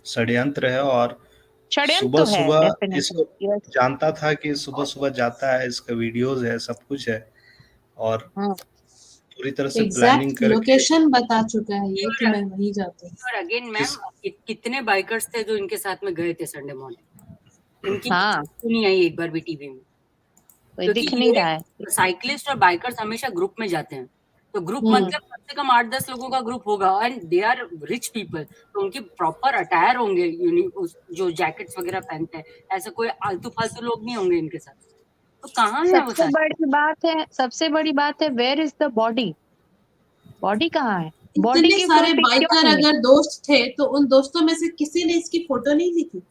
षड्यंत्र है। और षड्यंत्र सुबह तो है, सुबह definitely, इसको yes. जानता था कि सुबह सुबह जाता है, इसका वीडियोस है, सब कुछ है, और हाँ, पूरी तरह से प्लानिंग एग्जैक्ट करके लोकेशन बता चुका है ये कि मैं वहीं जाता हूँ। और अगेन मैम, कितने बाइकर्स थे जो इनके साथ में गए थे संडे मॉर्निंग? इनकी हाँ, नहीं आई एक बार भी टीवी में, कोई दिख नहीं रहा है। साइकिलिस्ट और बाइकर्स हमेशा ग्रुप में जाते हैं, तो ग्रुप मतलब कम से कम 8-10 लोगों का ग्रुप होगा, and they are rich people, तो उनके प्रॉपर अटायर होंगे, जो जैकेट्स वगैरह पहनते हैं। ऐसा कोई आलतू फालतू लोग नहीं होंगे इनके साथ। तो कहाँ है वो? सबसे बड़ी बात है, where is the body? Body कहाँ है? बॉडी इतने की सारे कोई पिक क्यों बाइकर नहीं है? अगर दोस्त थे तो उन दोस्तों में से किसी ने इसकी फोटो नहीं ली थी,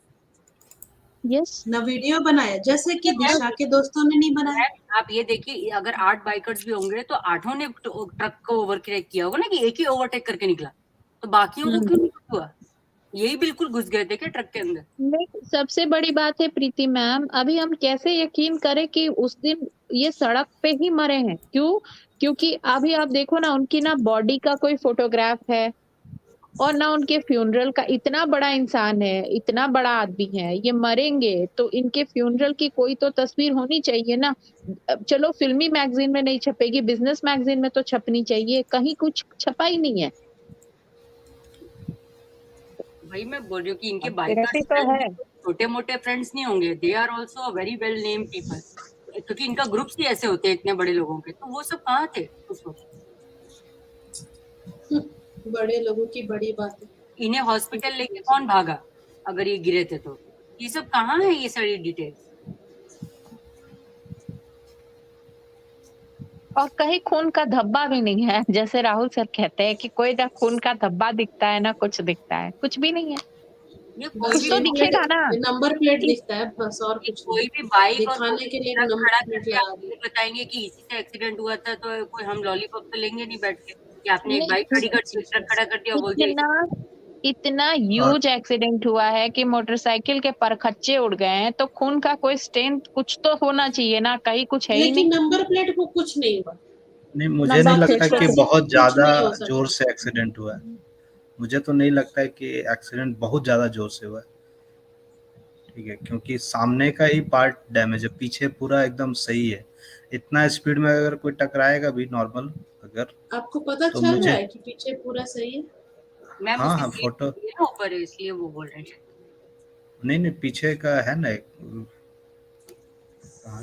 यस, न वीडियो बनाया, जैसे कि दिशा के दोस्तों ने नहीं बनाया। आप ये देखिए, अगर 8 बाइकर्स भी होंगे तो 8 ने ट्रक को ओवरटेक किया होगा ना, कि एक ही ओवरटेक करके निकला, तो बाकियों को क्यों नहीं हुआ? यही बिल्कुल घुस गए थे क्या ट्रक के अंदर? नहीं, सबसे बड़ी बात है प्रीति मैम, अभी हम कैसे यकीन करें कि उस दिन ये सड़क पे ही मरे हैं? क्यों? क्योंकि अभी आप देखो ना, उनकी ना बॉडी का कोई फोटोग्राफ है और ना उनके फ्यूनरल का। इतना बड़ा इंसान है, इतना बड़ा आदमी है, ये मरेंगे तो इनके फ्यूनरल की कोई तो तस्वीर होनी चाहिए ना। चलो फिल्मी मैगजीन में नहीं छपेगी, बिजनेस मैगजीन में तो छपनी चाहिए, कहीं कुछ छपा ही नहीं है। भाई मैं बोल रही हूँ कि इनके Conspiracy बाइकर्स तो है। छोटे मोटे फ्रेंड्स नहीं होंगे, they are also very well name people, क्योंकि इनका ग्रुप्स ही ऐसे होते हैं इतने बड़े लोगों के। तो वो सब कहाँ थे उस वक्त? बड़े लोगों की बड़ी बात है। इन्हें हॉस्पिटल लेके कौन भागा अगर ये गिरे थे? तो ये सब कहाँ है, ये सारी डिटेल्स? और कहीं खून का धब्बा भी नहीं है, जैसे राहुल सर कहते हैं कि कोई ना खून का धब्बा दिखता है ना कुछ दिखता है, कुछ भी नहीं है। ये कुछ तो दिखेगा ना। नंबर प्लेट दिखता है बस, और कुछ कोई भी बाइक और दिखाने के लिए ट्रक नंबर खड़ा प्लेट करके लगा आपको दी। बताएंगे कि इसी से एक्सीडेंट हुआ था, तो कोई हम लॉलीपॉप तो लेंगे नहीं बैठ के कि आपने एक नहीं, बाइक खड़ी कर दी, ट्रक खड़ा कर दिया, बोल दिया इतना ह्यूज एक्सीडेंट हुआ है कि मोटरसाइकिल के परखच्चे उड़ गए हैं, तो खून का कोई स्टेन कुछ तो होना चाहिए ना, कहीं कुछ है ही लेकिन नहीं। नंबर प्लेट को कुछ नहीं हुआ। नहीं, मुझे नहीं लगता कि बहुत कुछ ज्यादा नहीं हो सकता। जोर से एक्सीडेंट हुआ है। मुझे तो नहीं लगता है कि एक्सीडेंट बहुत ज्यादा जोर से हुआ है, ठीक है, क्योंकि सामने का ही पार्ट डैमेज है, पीछे पूरा एकदम सही है। इतना स्पीड में अगर कोई टकराएगा भी नॉर्मल, अगर आपको पता तो चल मुझे- रहा है कि पीछे पूरा सही है। मैम हाँ, उसकी हाँ, सीट फोटो है ना ऊपर है, इसलिए वो बोल रहे हैं। नहीं पीछे का है ना एक,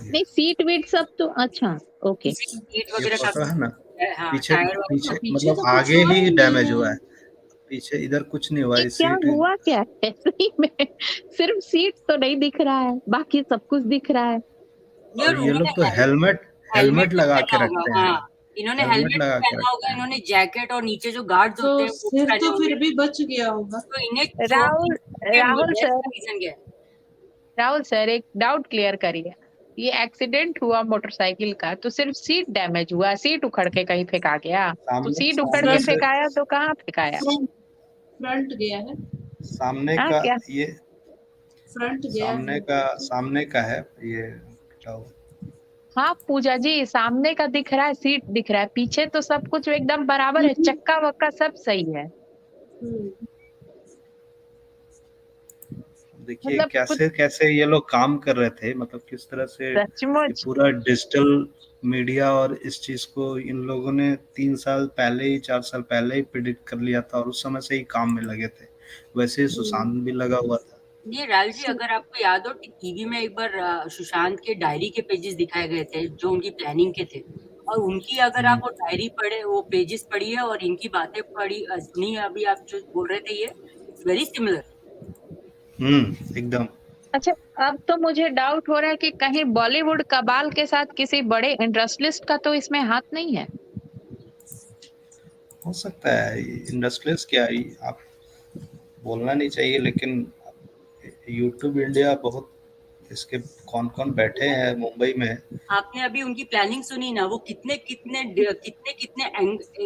नहीं, सीट वीट सब तो अच्छा, ओके। सीट ये वगैरह फोटो है ना, हाँ, पीछे टायर वगैरह पीछे पीछे मतलब तो कुछ आगे हुआ ही ही डैमेज नहीं हुआ है, पीछे इधर कुछ नहीं हुआ है। क्या सीट हुआ क्या है सही में? सिर्फ सीट तो नहीं दिख रहा है, बाकी सब कुछ दिख रहा है। और ये लोग तो हेलमेट लगा के रखते हैं। हाँ, इन्होंने हेलमेट हेलमेट लगा के पहना होगा, रखते हैं। इन्होंने जैकेट और नीचे जो गार्ड्स तो होते हैं वो सिर पहने तो होंगे। फिर भी बच गया होगा। तो इन्हें राहुल सर, रीजन क्या है? राहुल सर एक डाउट क्लियर करिए। ये एक्सीडेंट हुआ मोटरसाइकिल का तो सिर्फ सीट डैमेज हुआ, सीट उखड़ के कहीं फेंका गया? तो सामने सीट उखड़ सामने के से फेंकाया तो कहाँ फेंकाया? फ्रंट गया है, सामने हाँ का क्या? ये फ्रंट गया है। सामने का है ये क्या हुआ? हाँ पूजा जी, सामने का दिख रहा है, सीट दिख रहा है, पीछे तो सब कुछ एकदम बराबर है, चक्का वक्का सब सही है। हम्म, देखिए मतलब कुछ कैसे कैसे ये लोग काम कर रहे थे, मतलब किस तरह से ये सचमुच पूरा डिजिटल मीडिया और इस चीज को इन लोगों ने 3 साल पहले ही 4 साल पहले ही प्रिडिक्ट कर लिया था और उस समय से ही काम में लगे थे। वैसे ही सुशांत भी लगा हुआ था। ये राहुल जी, अगर आपको याद हो टीवी में एक बार सुशांत के डायरी के पेजेस दिखाए गए थे जो उनकी प्लानिंग के थे, और उनकी अगर आप वो डायरी पढ़े, वो पेजेस पढ़ी है और इनकी बातें पढ़ी सुनी है, अभी आप जो बोल रहे थे, ये इट्स वेरी सिमिलर। एकदम। अच्छा, अब तो मुझे डाउट हो रहा है कि कहीं बॉलीवुड कबाल के साथ किसी बड़े इंडस्ट्रियलिस्ट का तो इसमें हाथ नहीं है। हो सकता है इंडस्ट्रियलिस्ट क्या ही आप बोलना नहीं चाहिए, लेकिन यूट्यूब इंडिया बहुत इसके कौन कौन बैठे हैं मुंबई में। आपने अभी उनकी प्लानिंग सुनी ना, वो कितने कितने कितने कितने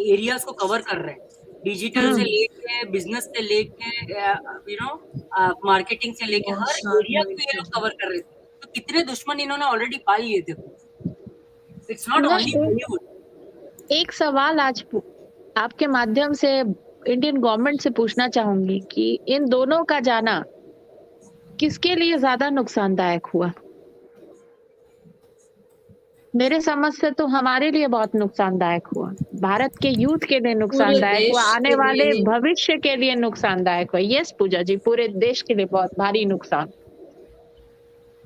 एरियाज को कवर कर रहे हैं, डिजिटल से लेके बिजनेस से लेके यू नो मार्केटिंग से लेके बहुत हर सारे एरिया को ये लोग कवर कर रहे थे। तो कितने दुश्मन इन्होंने ऑलरेडी पाल लिए थे। इट्स नॉट ना, ओनली बॉलीवुड। एक सवाल आज आपके माध्यम से इंडियन गवर्नमेंट से पूछना चाहूंगी कि इन दोनों का जाना किसके लिए ज्यादा नुकसानदायक हुआ? मेरे समझ से तो हमारे लिए बहुत नुकसानदायक हुआ, भारत के यूथ के लिए नुकसानदायक हुआ, देश आने के वाले लिए। भविष्य के लिए नुकसानदायक हुआ। यस पूजा जी, पूरे देश के लिए बहुत भारी नुकसान,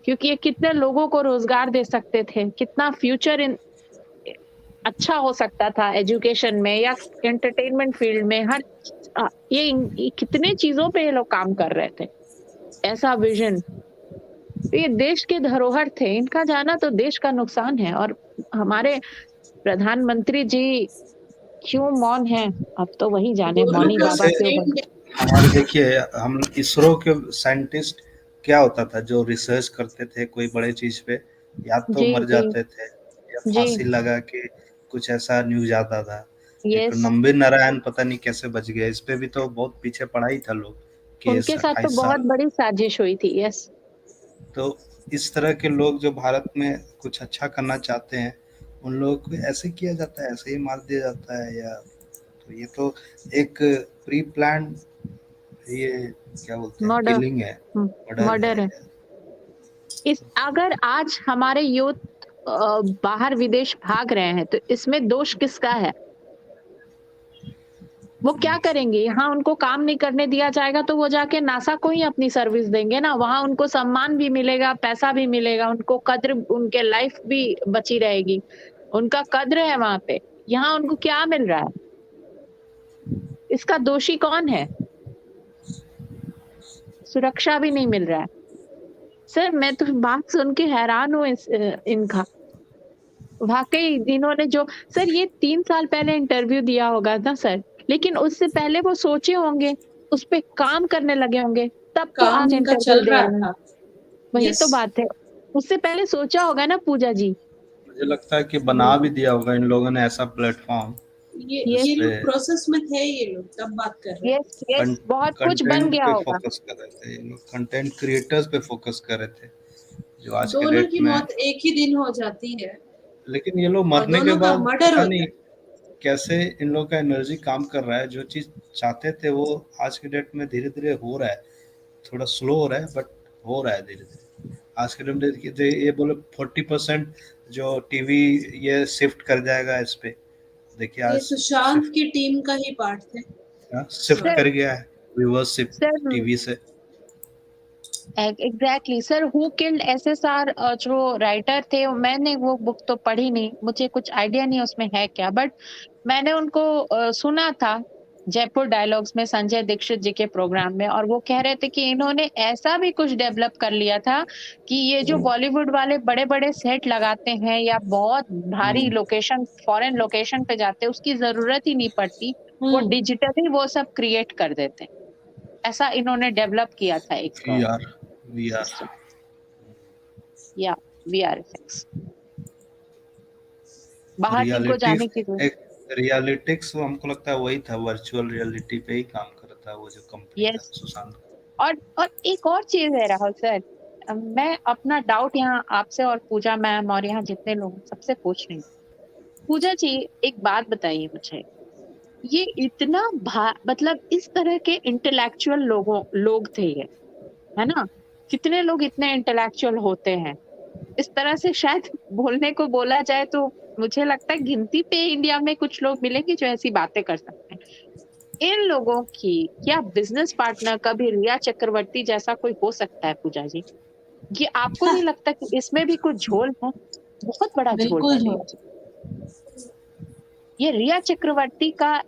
क्योंकि ये कितने लोगों को रोजगार दे सकते थे, कितना फ्यूचर इन अच्छा हो सकता था एजुकेशन में या एंटरटेनमेंट फील्ड में, हर ये कितने चीजों पे ये लोग काम कर रहे थे, ऐसा विजन। ये देश के धरोहर थे, इनका जाना तो देश का नुकसान है। और हमारे प्रधानमंत्री जी क्यों मौन है, अब तो वही जाने, दोनों मौनी को बाबा क्यों same बने। हमारे देखिए, हम इसरो के साइंटिस्ट क्या होता था जो रिसर्च करते थे कोई बड़े चीज पे, या तो जी मर जी जाते थे या जी, फांसी लगा के कुछ ऐसा न्यूज आता था। एक तो यस, नंबे नारायण पता नहीं कैसे बच गया, इस पे भी तो बहुत पीछे पड़ा ही था लोग, केस उनके साथ तो 28 बहुत साल। बड़ी साजिश हुई थी। यस, तो इस तरह के लोग जो भारत में कुछ अच्छा करना चाहते हैं, उन लोगों को ऐसे किया जाता है, ऐसे ही मार दिया जाता है। या तो ये तो एक प्री प्लान, ये क्या बोलते हैं, मर्डर, किलिंग है, मर्डर है। इस अगर आज हमारे यूथ बाहर विदेश भाग रहे हैं तो इसमें दोष किसका है? वो क्या करेंगे? यहाँ उनको काम नहीं करने दिया जाएगा तो वो जाके नासा को ही अपनी सर्विस देंगे ना, वहां उनको सम्मान भी मिलेगा, पैसा भी मिलेगा, उनको कद्र, उनके लाइफ भी बची रहेगी, उनका कद्र है वहां पे। यहाँ उनको क्या मिल रहा है? इसका दोषी कौन है? सुरक्षा भी नहीं मिल रहा है। सर मैं तो बात सुन के हैरान हूँ इनका, वाकई इन्होंने जो, सर ये 3 साल पहले इंटरव्यू दिया होगा ना सर, लेकिन उससे पहले वो सोचे होंगे, उस पे काम करने लगे होंगे, तब तो काम आज उनका इंटरव्यू चल दे रहा रहे हैं। था। वही Yes. तो बात है, उससे पहले सोचा होगा ना पूजा जी। मुझे लगता है कि बना भी दिया होगा इन लोगों ने ऐसा प्लेटफॉर्म। ये लोग प्रोसेस में थे, ये लोग तब बात कर रहे हैं। यस यस, बहुत कुछ बन कंटेंट गया पे होगा। फोकस कर रहे थे ये लोग, कंटेंट क्रिएटर्स पे फोकस कर रहे थे, जो आज के दोनों डेट की में। मौत एक ही दिन हो जाती है लेकिन ये लोग और मरने के दोनों का बाद मर्डर पता होता नहीं है। कैसे इन लोग का एनर्जी काम कर रहा है, जो चीज चाहते थे वो आज के डेट में धीरे धीरे हो रहा है, थोड़ा स्लो हो रहा है बट हो रहा है धीरे धीरे। आज के डेट में ये बोले 40% जो टीवी ये शिफ्ट कर जाएगा इस पे, देखिए ये आज सुशांत की टीम का ही पार्ट थे। शिफ्ट कर गया है व्यूअरशिप सर टीवी से। Exactly sir, who killed SSR जो राइटर थे, मैंने वो बुक तो पढ़ी नहीं, मुझे कुछ आइडिया नहीं उसमें है क्या, बट मैंने उनको सुना था जयपुर डायलॉग्स में संजय दीक्षित जी के प्रोग्राम में, और वो कह रहे थे कि इन्होंने ऐसा भी कुछ डेवलप कर लिया था कि ये जो बॉलीवुड वाले बड़े बड़े सेट लगाते हैं या बहुत भारी लोकेशन, फॉरेन लोकेशन पे जाते हैं, उसकी जरूरत ही नहीं पड़ती, वो डिजिटली वो सब क्रिएट कर देते हैं। ऐसा इन्होंने डेवलप किया था एक वीआर सिस्टम। या VRFX। बाहर इनको जाने की जरूरत। एक रियलिटिक्स, वो हमको लगता है वही था, वर्चुअल रियलिटी पे ही काम करता है वो जो कंपनी था यस। सुशांत। और एक और चीज है राहुल सर, मैं अपना डाउट यहाँ आपसे और पूजा मैम और यहाँ जितने लोग सबसे पूछ रही हूँ। पूजा जी एक बात बताइए मुझे, ये इतना मतलब इस तरह के इंटेलेक्चुअल लोग थे ये, है ना? कितने लोग इतने इंटेलेक्चुअल होते हैं? इस तरह से शायद बोलने को बोला जाए तो मुझे लगता है गिनती पे इंडिया में कुछ लोग मिलेंगे जो ऐसी बातें कर सकते हैं। इन लोगों की क्या बिजनेस पार्टनर कभी रिया चक्रवर्ती जैसा कोई हो सकता है पूजा जी? ये आपको नहीं लगता कि इसमें भी कुछ झोल है? बहुत बड़ा झोल बिल्कुल है झोल। रिया ये रिया चक्रवर्ती का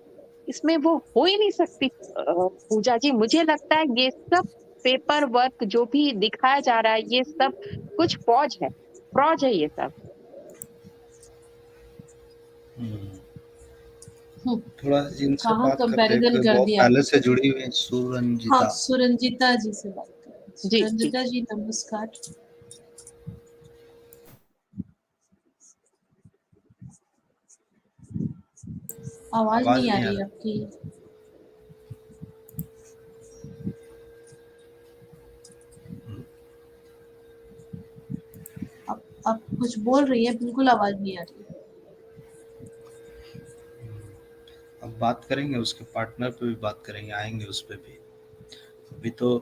इसमें वो हो ही नहीं सकती। पूजा जी मुझे लगता है ये सब पेपर वर्क जो भी दिखाया जा रहा है ये सब कुछ फौज है ये सब। थोड़ा इनसे कहाँ बात करते हैं, कंपैरिजन कोई कर बहुत दिया? पहले से जुड़ी हुई है, हाँ, सुरंजिता। सुरंजिता जी से बात करें। जी, जी। सुरंजिता जी नमस्कार। आवाज नहीं आ रही आपकी। आप कुछ बोल रही है, बिल्कुल आवाज नहीं आ रही। अब बात करेंगे उसके पार्टनर पे भी बात करेंगे, आएंगे उस पे भी। अभी तो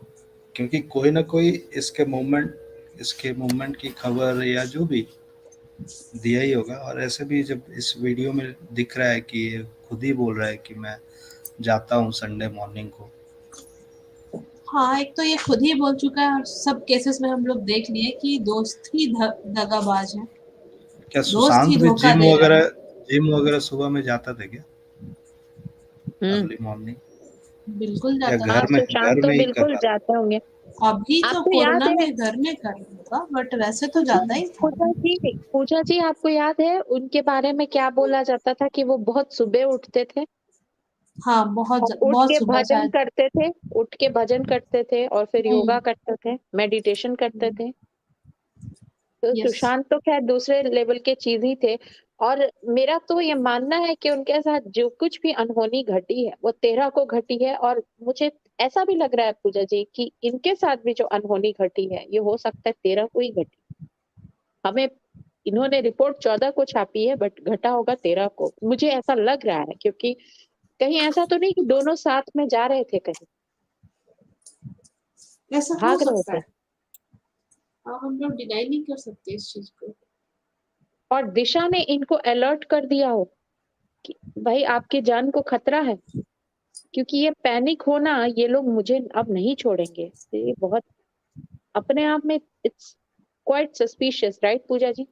क्योंकि कोई ना कोई इसके मूवमेंट की खबर या जो भी दिया ही होगा। और ऐसे भी जब इस वीडियो में दिख रहा है कि ये खुद ही बोल रहा है कि मैं जाता हूँ संडे मॉर्निंग को। हाँ, एक तो ये खुद ही बोल चुका है और सब केसेस में हम लोग देख लिए कि दोस्त ही दगाबाज है। क्या दोस्त ही सुशांत भी धोखा दे रहा है। जिम वगैरह सुबह में जाता था क्या अर्ली मॉर्निंग, बिल्कुल या जाता है। हाँ सुशांत घर तो में ही कर बिल्कुल रहा था? जाते होंगे। अभी तो आपको याद कोरोना है में घर में कर रहा था, बट वैसे तो जाता ही था। पूजा जी आपको याद है उनके बारे में क्या बोला जाता था कि वो बहुत सुबह उठते थे हाँ, बहुत और बहुत सुबह शायद। उठ के भजन करते थे और फिर योगा हम्म, करते थे, मेडिटेशन करते थे। तो यस। सुशांत तो खैर दूसरे लेवल के चीज ही थे। और मेरा तो ये मानना है कि उनके साथ जो कुछ भी अनहोनी घटी है वो 13 को घटी है। और मुझे ऐसा भी लग रहा है पूजा जी कि इनके साथ भी जो अनहोनी घटी है ये हो सकता है 13 को ही घटी। हमें इन्होंने रिपोर्ट 14 को छापी है बट घटा होगा 13 को, मुझे ऐसा लग रहा है। क्योंकि कहीं ऐसा तो नहीं कि दोनों साथ में जा रहे थे, कहीं ऐसा हो भाग रहे सकता थे। है। हाँ, हम लोग डिनाई नहीं कर सकते इस चीज को। और दिशा ने इनको अलर्ट कर दिया हो कि भाई आपकी जान को खतरा है, क्योंकि ये पैनिक होना, ये लोग मुझे अब नहीं छोड़ेंगे। तो ये बहुत अपने आप में इट्स क्वाइट सस्पिशियस, राइट पूजा जी?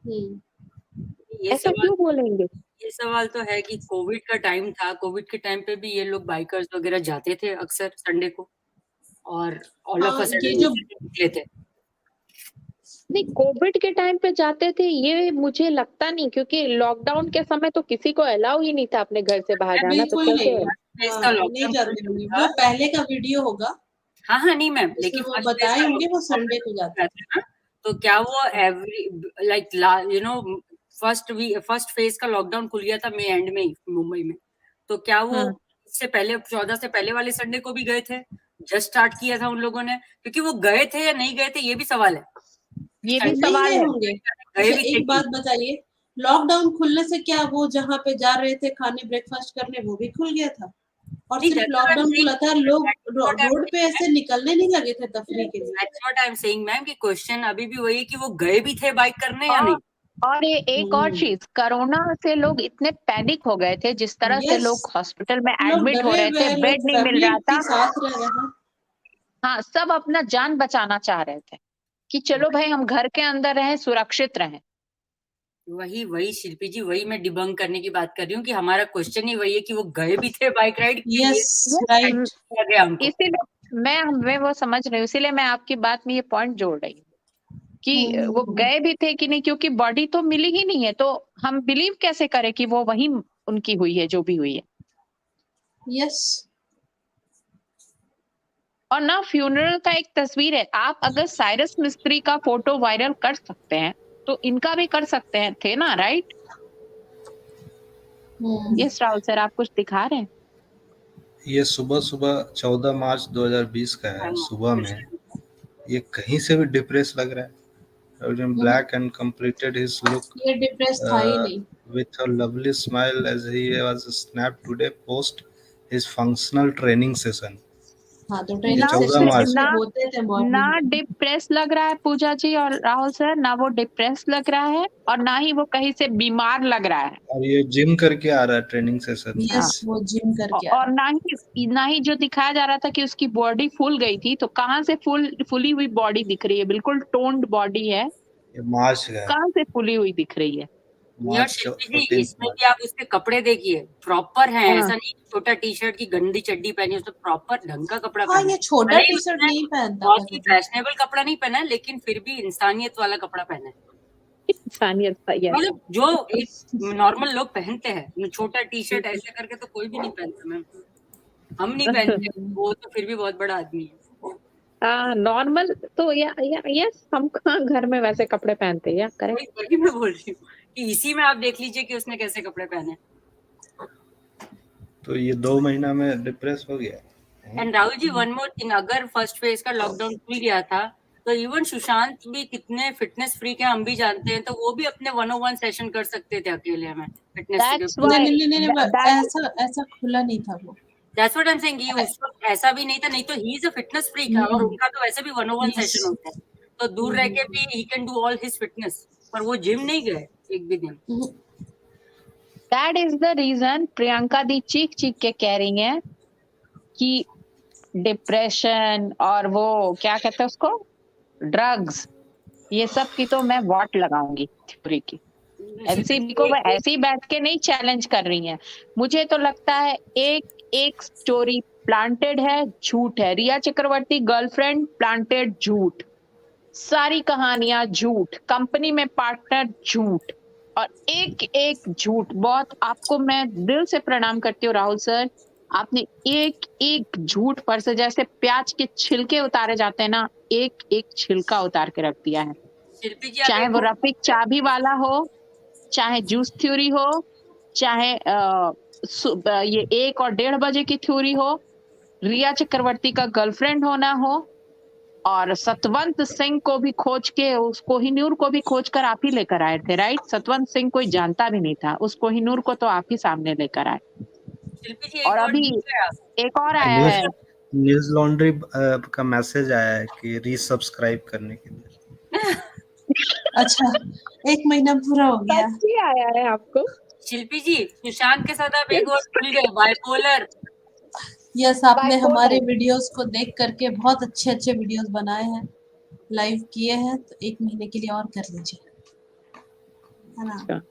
ये ऐसा सवाल क्यों बोलेंगे? ये सवाल तो है कि कोविड का टाइम था, कोविड के टाइम पे भी ये लोग बाइकर्स वगैरह जाते थे अक्सर संडे को, और ऑल ऑफ हाँ, अ ये सडन जो निकले थे। नहीं, कोविड के टाइम पे जाते थे ये मुझे लगता नहीं, क्योंकि लॉकडाउन के समय तो किसी को अलाउ ही नहीं था अपने घर से बाहर जाना, तो बिल्कुल कैसे? नहीं। इसका हाँ, नहीं लॉकडाउन जाते शुरू होंगे, था। वो पहले का वीडियो होगा हाँ नहीं मैम, उसमें लेकिन वो फर्स्ट फेज बताए का होंगे वो लॉकडाउन संडे को जाते थे। ना, तो क्या वो एवरी लाइक फर्स्ट फेज का लॉकडाउन खुल गया था मई एंड में मुंबई में, तो क्या वो इससे पहले 14 से पहले वाले संडे को भी गए थे? जस्ट स्टार्ट किया था उन लोगों ने, क्योंकि वो गए थे या नहीं गए थे ये भी सवाल है। ये भी नहीं सवाल गए है। होंगे। गए अच्छा, भी थे एक बात बताइए, लॉकडाउन खुलने से क्या वो जहाँ पे जा रहे थे खाने ब्रेकफास्ट करने वो भी खुल गया था? और नहीं, सिर्फ लॉकडाउन खुला था, लोग रोड पे ऐसे निकलने नहीं लगे थे तफरीह के लिए। That's what I am saying ma'am, कि क्वेश्चन अभी भी वही है कि वो गए भी थे बाइक करने या नहीं। और ये एक और चीज, कोरोना से लोग इतने पैनिक हो गए थे, जिस तरह से यस, लोग हॉस्पिटल में लोग एडमिट हो डरे रहे हुए थे, हैं, लोग बेड नहीं मिल फैमिली रहा के था। साथ रह रहे हैं। हाँ, सब अपना जान बचाना चाह रहे थे कि चलो भाई हम घर के अंदर रहें, सुरक्षित रहें। वही शिल्पी जी, वही मैं डिबंक करने की बात कर रही हूँ कि हमारा क्वेश्चन ही वही है कि वो गए भी थे बाइक राइड के लिए, यस, राइट। गया हमको। इसीलिए मैं वो समझ रही हूँ, इसीलिए मैं आपकी बात में ये पॉइंट जोड़ रही हूँ कि वो गए भी थे कि नहीं, क्योंकि बॉडी तो मिली ही नहीं है, तो हम बिलीव कैसे करें कि वो वही उनकी हुई है जो भी हुई है। यस। और ना फ्यूनरल का एक तस्वीर है। आप अगर साइरस मिस्त्री का फोटो वायरल कर सकते हैं तो इनका भी कर सकते हैं, थे ना, राइट? यस राहुल सर, आप कुछ दिखा रहे हैं? ये सुबह सुबह 14 मार्च 2020 का है, सुबह में ये कहीं से भी डिप्रेस लग रहा है। Black and completed his look ये डिप्रेस था ही नहीं। with a lovely smile as he was snapped today post his functional training session. हाँ, तो ये ट्रेनिंग 14 सेशन मार्च इसमें ना होते थे ना मॉर्निंग में। डिप्रेस लग रहा है पूजा जी और राहुल सर, ना वो डिप्रेस लग रहा है और ना ही वो कहीं से बीमार लग रहा है। और ये जिम करके आ रहा है ट्रेनिंग सेशन। यस, वो जिम करके आया। और ना ही जो दिखाया जा रहा था कि उसकी बॉडी फूल गई थी, तो कहाँ से फुली हुई बॉडी दिख रही है? बिल्कुल टोन्ड बॉडी है, ये मार्च का है, कहाँ से फुली हुई दिख रही है? यार मार्च शिल्पी जी, 14 इसमें मार्च। भी आप उसके कपड़े देखिए, प्रॉपर है, हाँ। ऐसा नहीं छोटा टी शर्ट की गंदी चड्डी पहनी, उसने प्रॉपर ढंग का कपड़ा हाँ, पहना ये है। छोटा भले ही टी शर्ट उसने नहीं पहनता बहुत था ही कभी। फैशनेबल कपड़ा नहीं पहना है, लेकिन फिर भी इंसानियत वाला कपड़ा पहना है। इंसानियत का ये मतलब जो एक नॉर्मल लोग पहनते हैं, छोटा टी शर्ट ऐसे करके तो कोई भी नहीं पहनता मैम, हम नहीं पहनते, वो तो फिर भी बहुत बड़ा आदमी है। नॉर्मल तो यस, हम कहाँ घर में वैसे कपड़े पहनते हैं, या करेक्ट? वही मैं बोल रही हूँ कि इसी में आप देख लीजिए कि उसने कैसे कपड़े पहने। तो ये 2 महीना में डिप्रेस हो गया। And Rahul ji, one more thing, अगर फर्स्ट फेज का लॉकडाउन खुल गया था तो इवन सुशांत भी कितने फिटनेस फ्रीक है, हम भी जानते हैं, तो वो भी अपने 101 सेशन कर सकते थे अकेले में फिटनेस That's के। why नहीं, ऐसा खुला नहीं था वो। That's what I am saying, उस वक्त ऐसा भी नहीं था, नहीं तो he is a fitness freak है और उनका तो वैसे भी 101 सेशन होता है, तो दूर रह के भी he can do all his fitness, पर वो जिम नहीं गए एक भी दिन। that is the reason Priyanka दी चीख चीख के कह रही हैं कि डिप्रेशन और वो क्या कहते हैं उसको, ड्रग्स, ये सब की तो मैं वॉट लगाऊंगी थ्योरी की। एनसीबी को वो ऐसे ही बैठ के नहीं चैलेंज कर रही हैं। मुझे तो लगता है एक स्टोरी प्लांटेड है, झूठ है। रिया चक्रवर्ती गर्लफ्रेंड, प्लांटेड झूठ, सारी कहानियां झूठ, कंपनी में पार्टनर झूठ, और एक झूठ। बहुत आपको मैं दिल से प्रणाम करती हूँ राहुल सर, आपने एक झूठ पर से जैसे प्याज के छिलके उतारे जाते हैं ना, एक छिलका उतार के रख दिया है। शिल्पी जी, चाहे वो रफीक चाबी वाला हो, चाहे जूस थ्योरी हो, चाहे ये 1 और 1:30 बजे की थ्योरी हो, रिया चक्रवर्ती का गर्लफ्रेंड होना हो, और सतवंत सिंह को भी खोज के, उस कोहिनूर को भी खोज कर आप ही लेकर आए थे, राइट? सतवंत सिंह कोई जानता भी नहीं था, उस कोहिनूर को तो आप ही सामने लेकर आए। शिल्पी जी, और अभी एक और आया है, न्यूज लॉन्ड्री का मैसेज आया है कि रीसब्सक्राइब करने के लिए। अच्छा, 1 महीना पूरा हो गया। सच्ची आया है आपको? शिल्पी जी, सुशांत के साथ आप एक और भूल गए, बाइपोलर। यस, आपने Bipolar। हमारे वीडियोस को देख करके बहुत अच्छे वीडियोस बनाए हैं, लाइव किए हैं, तो 1 महीने के लिए और कर लीजिए, है ना?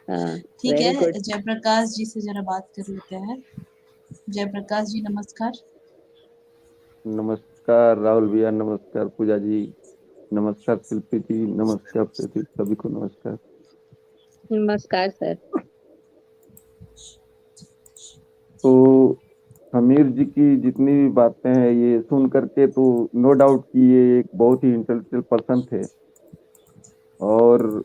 ठीक very है, good। जयप्रकाश जी से जरा बात कर लेते हैं। जयप्रकाश जी नमस्कार। नमस्कार राहुल भैया, नमस्कार पूजा जी, नमस्कार शिल्पी जी, नमस्कार प्रतीक, सभी को नमस्कार। नमस्कार सर। तो समीर जी की जितनी भी बातें हैं ये सुन करके तो नो डाउट कि ये एक बहुत ही इंटेलेक्चुअल पर्सन थे, और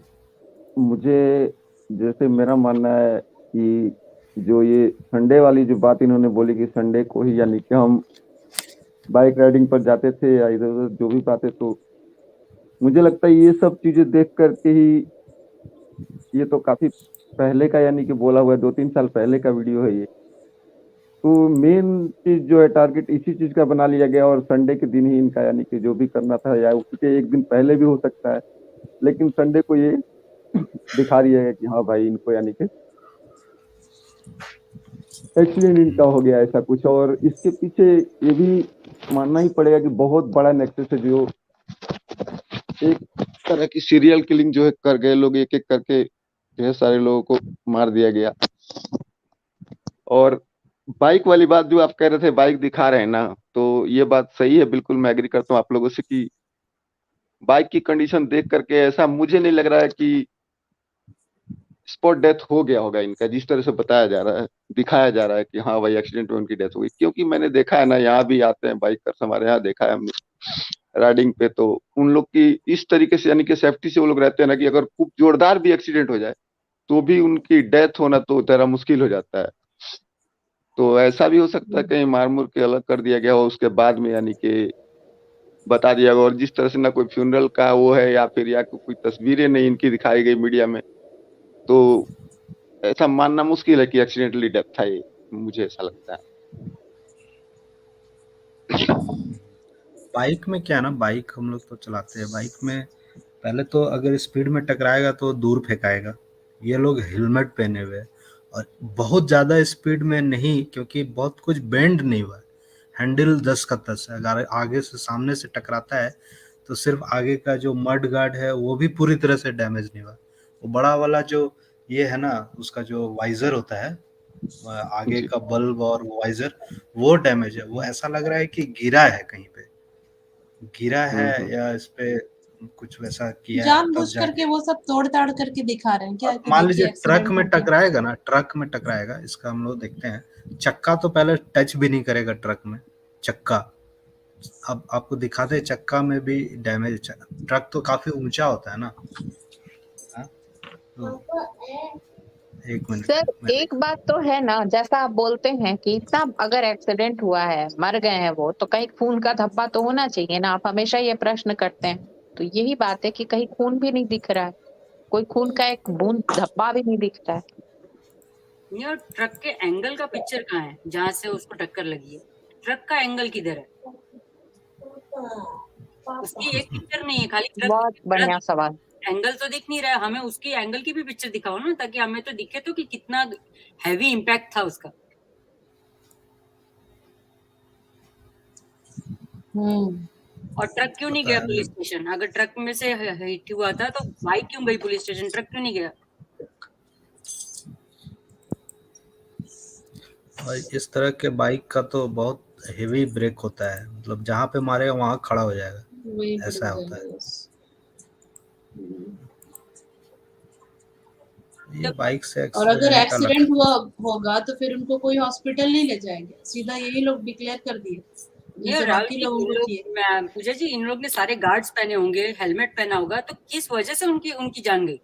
मुझे जैसे मेरा मानना है कि जो ये संडे वाली जो बात इन्होंने बोली कि संडे को ही, यानी कि हम बाइक राइडिंग पर जाते थे या इधर उधर जो भी बातें, तो मुझे लगता है ये सब चीजें देख करके ही, ये तो काफी पहले का यानी कि बोला हुआ है, 2-3 साल पहले का वीडियो है ये, तो मेन चीज जो है टारगेट इसी चीज का बना लिया गया, और संडे के दिन ही इनका यानी कि जो भी करना था, या उसके एक दिन पहले भी हो सकता है, लेकिन संडे को ये दिखा दिया है कि हाँ भाई इनको यानी कि एक्सीडेंट इनका हो गया ऐसा कुछ। और इसके पीछे ये भी मानना ही पड़ेगा कि बहुत बड़ा नेक्सस है, जो एक तरह की सीरियल किलिंग जो है कर गए लोग, एक एक करके ढेर सारे लोगों को मार दिया गया। और बाइक वाली बात जो आप कह रहे थे, बाइक दिखा रहे हैं ना, तो ये बात सही है, बिल्कुल मैं एग्री करता हूँ आप लोगों से कि बाइक की कंडीशन देख करके ऐसा मुझे नहीं लग रहा है कि स्पॉट डेथ हो गया होगा इनका, जिस तरह से बताया जा रहा है, दिखाया जा रहा है कि हाँ भाई एक्सीडेंट में उनकी डेथ हो गई। क्योंकि मैंने देखा है ना, यहाँ भी आते हैं बाइकर्स, हमारे यहाँ देखा है हमने राइडिंग पे, तो उन लोग की इस तरीके से यानी कि सेफ्टी से वो लोग रहते हैं ना कि अगर खूब जोरदार भी एक्सीडेंट हो जाए तो भी उनकी डेथ होना तो जरा मुश्किल हो जाता है। तो ऐसा भी हो सकता है कहीं मार मुर के अलग कर दिया गया हो, उसके बाद में यानी कि बता दिया गया। और जिस तरह से ना कोई फ्यूनरल का वो है या फिर या कोई तस्वीरें नहीं इनकी दिखाई गई मीडिया में, तो ऐसा मानना मुश्किल है कि एक्सीडेंटली डेथ था ये, मुझे ऐसा लगता है। बाइक में क्या है ना, बाइक हम लोग तो चलाते हैं, बाइक में पहले तो अगर स्पीड में टकराएगा तो दूर फेंकाएगा। ये लोग हेलमेट पहने हुए हैं और बहुत ज़्यादा स्पीड में नहीं, क्योंकि बहुत कुछ बेंड नहीं हुआ है, हैंडल 10 का 10 है। अगर आगे से सामने से टकराता है तो सिर्फ आगे का जो मड गार्ड है वो भी पूरी तरह से डैमेज नहीं हुआ। वो बड़ा वाला जो ये है ना, उसका जो वाइजर होता है, आगे जी। का बल्ब और वाइजर, वो डैमेज है। वो ऐसा लग रहा है कि गिरा है, कहीं पे गिरा है या इस पे कुछ वैसा किया है तब जानबूझ जाके। करके वो सब तोड़ ताड़ करके दिखा रहे हैं क्या और कि मान देखिए लीजिए ट्रक एक्सीडेंट में हो गया। टकराएगा ना, ट्रक में टकराएगा, इसका हम लोग देखते हैं, चक्का तो पहले टच भी नहीं करेगा ट्रक में, चक्का। अब आपको दिखाते हैं चक्का में भी डैमेज। ट्रक तो काफी ऊंचा होता है ना। हाँ? तो एक मिनट सर मैं एक बात तो है ना, जैसा आप बोलते हैं कि इतना अगर एक्सीडेंट हुआ है, मर गए हैं वो, तो कहीं खून का धब्बा तो होना चाहिए ना। आप हमेशा ये प्रश्न करते हैं, तो यही बात है कि कहीं खून भी नहीं दिख रहा है, कोई खून का एक बूंद धब्बा भी नहीं दिख रहा है। यार ट्रक के एंगल का पिक्चर कहाँ है जहाँ से उसको टक्कर लगी है? ट्रक का एंगल किधर है? उसकी एक पिक्चर नहीं है, खाली ट्रक बहुत बढ़िया सवाल। एंगल तो दिख नहीं रहा है हमें। उसकी एंगल की भी पिक्चर दिखाओ ना, ताकि हमें तो दिखे तो कि कितना हैवी इम्पैक्ट था उसका। और ट्रक क्यों नहीं गया पुलिस स्टेशन? अगर ट्रक में से हिट हुआ था तो बाइक क्यों गई पुलिस स्टेशन, ट्रक क्यों नहीं गया? और इस तरह के बाइक का तो बहुत हेवी ब्रेक होता है, मतलब जहाँ पे मारेगा वहां खड़ा हो जाएगा, वही ऐसा होता है। ये बाइक से और अगर एक्सीडेंट का एक्सीडेंट हुआ होगा तो फिर उनको कोई हॉस्पिटल नहीं ले जाएंगे, सीधा यही लोग डिक्लेयर कर दिए जैसे बाकी लोगों को किए। पूजा जी, इन लोग ने सारे गार्ड्स पहने होंगे, हेलमेट पहना होगा, तो किस वजह से उनकी जान गई?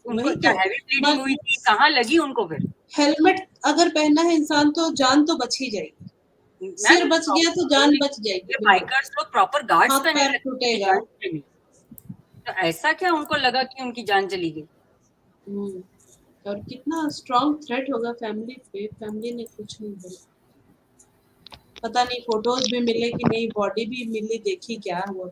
उनको वही क्या तो, हैवी ब्लीडिंग हुई थी? कहाँ लगी उनको? फिर हेलमेट अगर पहना है इंसान तो जान तो बच ही जाएगी, सिर बच गया तो जान बच जाएगी। बाइकर्स लोग प्रॉपर गार्ड्स हाथ पहने पैर टूटेगा। तो ऐसा क्या उनको लगा कि उनकी जान चली गई? और कितना स्ट्रॉन्ग थ्रेट होगा फैमिली पे। फैमिली ने कुछ नहीं बोला, पता नहीं फोटोज भी मिले कि नहीं, बॉडी भी मिली, देखी क्या हुआ।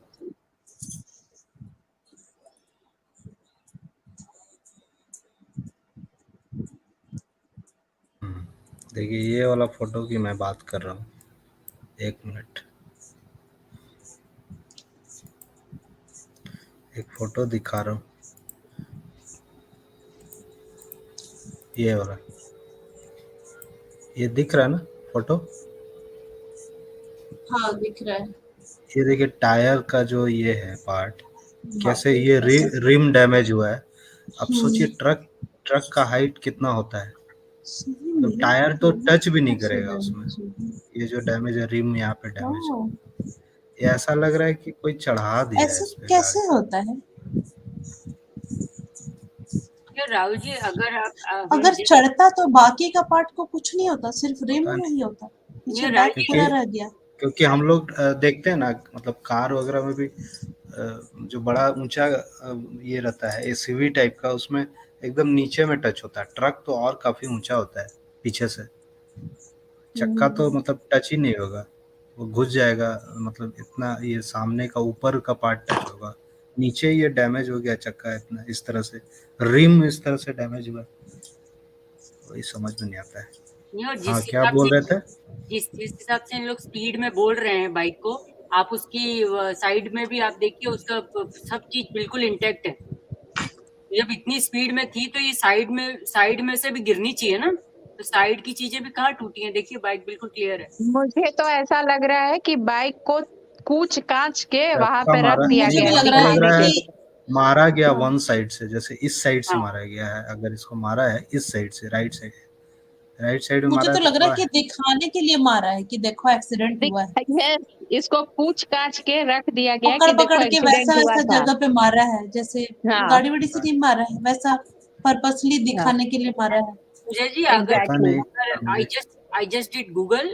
देखिए ये वाला फोटो की मैं बात कर रहा हूँ, एक मिनट, एक फोटो दिखा रहा हूँ, ये वाला, ये दिख रहा है ना फोटो? हाँ दिख रहा है। ये देखिए टायर का जो ये है पार्ट, कैसे ये रिम डैमेज हुआ है। अब सोचिए ट्रक का हाइट कितना होता है, तो टायर तो टच भी नहीं करेगा उसमें। ये जो डैमेज है, रिम यहाँ पे डैमेज, ये ऐसा लग रहा है कि कोई चढ़ा दिया है ऐसे इस पे कैसे होता है? राहुल जी, अगर चढ़ता तो बाकी का पार्ट को कुछ नहीं होता, सिर्फ रिम में ही होता, पीछे बैक पूरा रह गया। क्योंकि हम लोग देखते हैं ना, मतलब कार वगैरह में भी जो बड़ा ऊंचा ये रहता है एसयूवी टाइप का, उसमें एकदम नीचे में टच होता है। ट्रक तो और काफी ऊंचा होता है पीछे से, चक्का तो मतलब टच ही नहीं होगा, वो घुस जाएगा। मतलब इतना ये सामने का ऊपर का पार्ट टच होगा, नीचे ये डैमेज हो गया चक्का इतना, इस तरह से रिम इस तरह से डैमेज हुआ, वही समझ में नहीं आता है। हाँ क्या बोल रहे थे? जिस हिसाब से इन लोग स्पीड में बोल रहे हैं बाइक को, आप उसकी साइड में भी आप देखिए, उसका सब चीज बिल्कुल इंटैक्ट है। जब इतनी स्पीड में थी तो ये साइड में से भी गिरनी चाहिए ना, तो साइड की चीजें भी कहाँ टूटी हैं? देखिए बाइक बिल्कुल क्लियर है। मुझे तो ऐसा लग रहा है कि बाइक को कूच कांच के वहां पे रख दिया गया है। मारा गया वन साइड से, जैसे इस साइड से हाँ। मारा गया है, अगर इसको मारा है इस साइड से, राइट साइड में मुझे मारा तो है लग रहा है थोड़ा कि दिखाने के लिए मारा है कि देखो एक्सीडेंट हुआ है, Yes, इसको पूछ काछ के रख दिया गया पकड़ कि देखो पकड़ के एक्सीडेंट वैसा हुआ वैसा था। जगह पे मारा है, जैसे हाँ गाड़ी वाड़ी से नहीं मारा है, वैसा पर्पसली हाँ दिखाने के लिए मारा है। पूजा जी, अगर पता एग्जैक्टली नहीं। I just did Google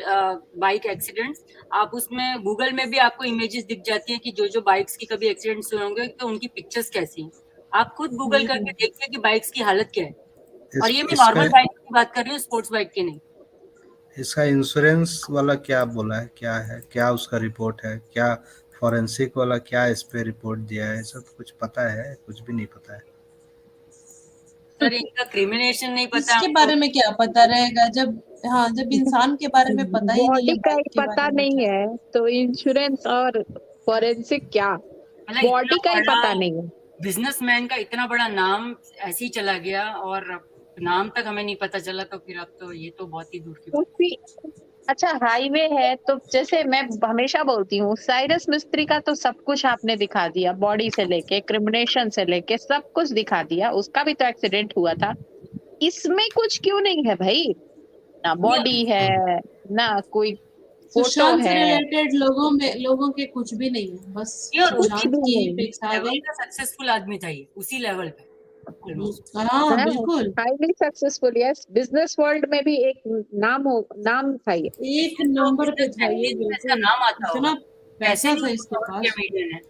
bike accidents, आप उसमें गूगल में भी आपको इमेजेस दिख जाती हैं कि जो बाइक्स की कभी एक्सीडेंट्स हुए होंगे तो उनकी पिक्चर्स कैसी हैं। आप खुद गूगल करके देखिए कि बाइक्स की हालत क्या है। और ये मैं नॉर्मल बाइक की बात कर रही हूँ, स्पोर्ट्स बाइक की नहीं। इसका इंश्योरेंस वाला क्या बोला है, क्या है, क्या उसका रिपोर्ट है, क्या फॉरेंसिक वाला क्या इस पे रिपोर्ट दिया है, सब कुछ पता है? कुछ भी नहीं पता है। सर इनका क्रिमिनेशन नहीं पता इसके हमको। बारे में क्या पता रहेगा जब, हाँ जब इंसान के बारे में पता ही नहीं है, बॉडी का ही बाइक के पता बारे में नहीं क्या। है तो इंश्योरेंस और फॉरेंसिक क्या, मतलब बॉडी का ही पता नहीं है। बिजनेसमैन का इतना बड़ा नाम ऐसे ही चला गया और नाम तक हमें नहीं पता चला, तो फिर अब तो ये तो बहुत ही दूर की बात। कुछ भी अच्छा हाईवे है तो जैसे मैं हमेशा बोलती हूँ, साइरस मिस्त्री का तो सब कुछ आपने दिखा दिया, बॉडी से लेके क्रिमिनेशन से लेके सब कुछ दिखा दिया, उसका भी तो एक्सीडेंट हुआ था। इसमें कुछ क्यों नहीं है भाई, ना बॉडी है ना कोई फोटो सुशांत से है, रिलेटेड लोगों के कुछ भी नहीं है, बस ये और सुशांत कुछ भी की नहीं। पिक्स आ लेवल गई। का सक्सेसफुल आदमी था ये, उसी लेवल पे almost। हाँ बिल्कुल, highly successful, yes, business world में भी एक नाम था ये। एक नंबर पे था ये, इसका बिल्कुल नाम आता होगा, इतना पैसा पैसे था नहीं इसके कवर किया पास। मीडिया ने।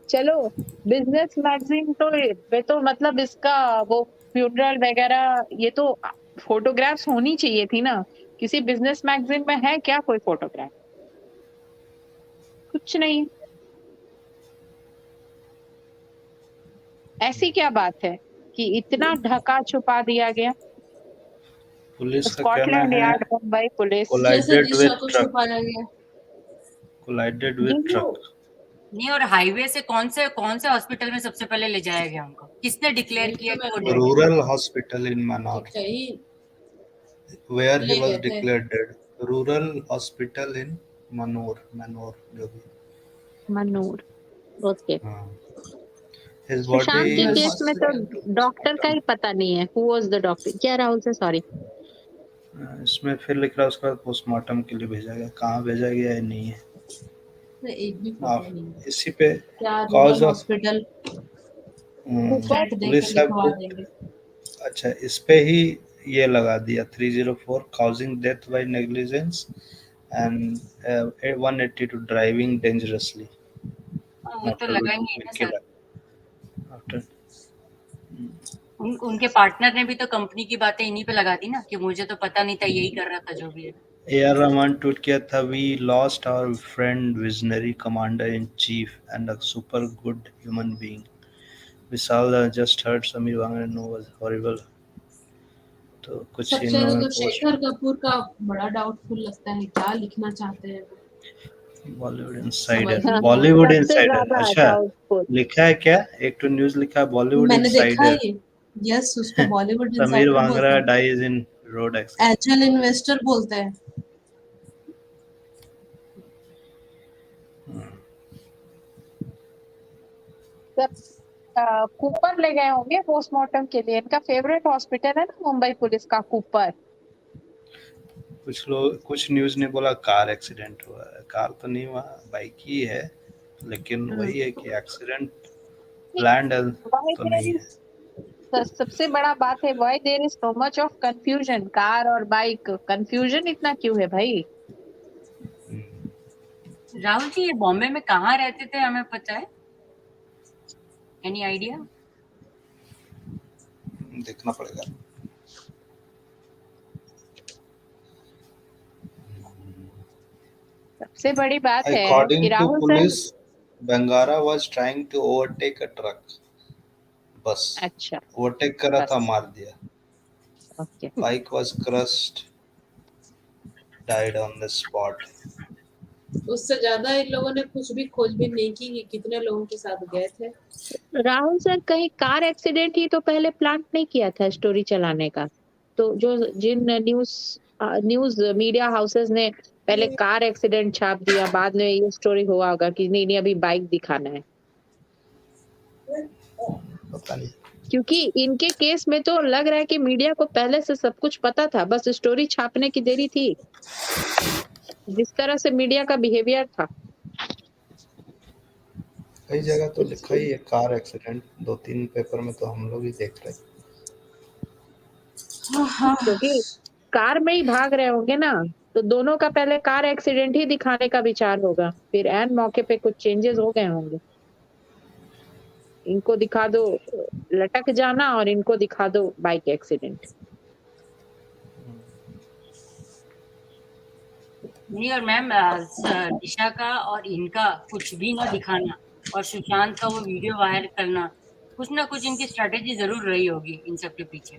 चलो बिजनेस मैगजीन तो वे तो मतलब इसका वो फ्यूनरल वगैरह ये तो फोटोग्राफ्स होनी चाहिए थी ना, किसी बिजनेस मैगजीन में है क्या कोई फोटोग्राफ? कुछ नहीं। ऐसी क्या बात है कि इतना ढका छुपा दिया गया? पुलिस का कहना स्कॉटलैंड है यार्ड, मुंबई पुलिस जैसे कोलाइडेड दिशा विद को ट्रक, छुपाया गया। Collided with truck. नहीं, और हाईवे से कौन से हॉस्पिटल में सबसे पहले ले जाया गया उनको? किसने डिक्लेयर किया कि वो dead है? रूरल हॉस्पिटल इन मनोर, कहीं वेयर ले ही वाज गए थे। Declared dead. Rural hospital in Manor जो भी। मनोर, ओके। हिज सुशांत के बॉडी केस में तो डॉक्टर का ही पता नहीं है, हु वाज द डॉक्टर। क्या राहुल से, सॉरी, इसमें फिर लिख रहा है उसका पोस्टमार्टम के लिए भेजा गया, कहाँ भेजा गया है नहीं है। एक भी फोटो आप नहीं है। इसी पे क्या cause rural of- hospital chat देख पुलिस के हैव लिखवा पुट, देंगे। अच्छा इस पे ही ये लगा दिया 304 causing death by negligence and 182 driving dangerously वो तो लगाएंगे ना सर। after उनके पार्टनर ने भी तो कंपनी की बातें इन्हीं पे लगा दी ना कि मुझे तो पता नहीं था, यही कर रहा था जो भी है। AR Rahman ट्वीट किया था, we lost our friend visionary commander in chief and a super good human being. Vishal just heard Samir Wangra know was horrible. तो कुछ सबसे ज्यादा इन्होंने तो शेखर कपूर का बड़ा डाउटफुल लगता है, क्या लिखना चाहते हैं वो। बॉलीवुड इनसाइडर, समझ नहीं बॉलीवुड सबसे इनसाइडर, ज्यादा अच्छा डाउटफुल। लिखा है क्या? एक तो न्यूज लिखा है बॉलीवुड मैंने देखा इनसाइडर, है, यस उसको बॉलीवुड समीर इनसाइडर बोलते वांगरा हैं, dies in road accident. Angel investor बोलते हैं। सब कूपर ले गए होंगे पोस्टमार्टम के लिए, इनका फेवरेट हॉस्पिटल है ना मुंबई पुलिस का, कूपर। कुछ लोग, कुछ न्यूज ने बोला कार एक्सीडेंट हुआ है, कार तो नहीं हुआ, बाइक ही है, लेकिन वही है कि एक्सीडेंट प्लान्ड तो नहीं है। सबसे बड़ा बात है why there is so much of confusion, car और बाइक, कंफ्यूजन इतना क्यों है भाई? राहुल जी, ये बॉम्बे में कहाँ रहते थे, हमें पता है? Any idea? देखना पड़ेगा। सबसे बड़ी बात है According कि to Rahul police, sir, Bangara was trying to overtake a truck. बस अच्छा ओवरटेक करा था, बस, मार दिया। Okay. Bike was crushed, died on the spot. उससे ज्यादा इन लोगों ने कुछ भी खोजबीन नहीं की कि कितने लोगों के साथ गए थे। राहुल सर, कहीं कार एक्सीडेंट ही तो पहले प्लान नहीं किया था स्टोरी चलाने का? तो जो जिन न्यूज मीडिया हाउसेस ने पहले कार एक्सीडेंट छाप दिया, बाद में ये स्टोरी हुआ होगा कि नहीं नहीं अभी बाइक दिखाना है। पता नहीं। क्योंकि इनके केस में तो लग रहा है कि मीडिया को पहले से सब कुछ पता था, बस स्टोरी छापने की देरी थी। जिस तरह से मीडिया का बिहेवियर था, कई जगह तो लिखा ही है कार एक्सीडेंट, 2-3 पेपर में तो हम लोग ही देख रहे हैं। क्योंकि कार में ही भाग रहे होंगे ना, तो दोनों का पहले कार एक्सीडेंट ही दिखाने का विचार होगा, फिर एन मौके पे कुछ चेंजेस हो गए होंगे। इनको दिखा दो लटक जाना और इनको दिखा दो बाइक एक्सीडेंट। नहीं, और मैम दिशा का और इनका कुछ भी ना दिखाना और सुशांत का वो वीडियो वायरल करना, कुछ ना कुछ इनकी स्ट्रेटेजी जरूर रही होगी इन सब के पीछे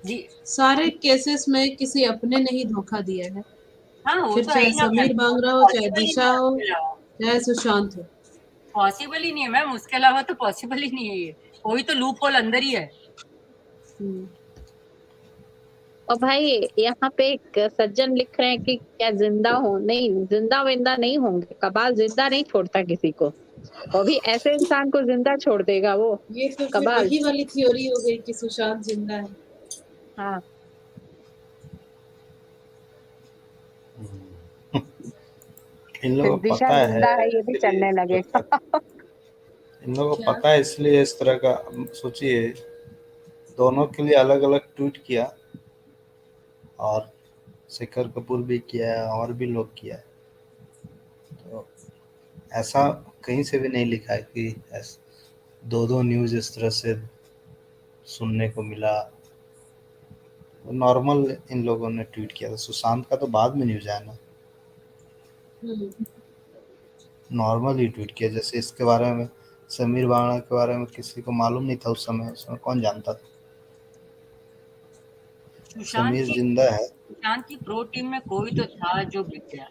जी। सारे केसेस में किसी अपने ने ही धोखा दिया है, हाँ, वो फिर तो है चाहे ही ना समीर मैम, बांगरा हो, चाहे पॉसिबल ही दिशा नहीं हो, है उसके अलावा। चाहे सुशांत हो। पॉसिबल ही नहीं है मैम, उसके अलावा तो पॉसिबल ही नहीं है ये। कोई तो लूप होल अंदर ही है। और भाई यहाँ पे एक सज्जन लिख रहे हैं कि क्या जिंदा हो, नहीं जिंदा विंदा नहीं होंगे, कबाल जिंदा नहीं छोड़ता किसी को, और भी ऐसे इंसान को जिंदा छोड़ देगा वो ये तो फिर कबाल। वही वाली थ्योरी हो गई कि सुशांत जिंदा है। हाँ, इन लोगों को दिशा पता जिंदा है, ये भी इसलिए चलने लगेगा। इन लोगों को क्या? पता है इसलिए इस तरह का। सोचिए, दोनों के लिए अलग अलग ट्वीट किया, और शेखर कपूर भी किया है और भी लोग किया है। तो ऐसा कहीं से भी नहीं लिखा है कि दो न्यूज़ इस तरह से सुनने को मिला। नॉर्मल इन लोगों ने ट्वीट किया था। सुशांत का तो बाद में न्यूज़ आया ना, नॉर्मल ही ट्वीट किया। जैसे इसके बारे में, समीर बांगड़ा के बारे में किसी को मालूम नहीं था उस समय, उसमें कौन जानता था। समीर जिंदा है, सुशांत की प्रो टीम में कोई तो था जो बिक गया,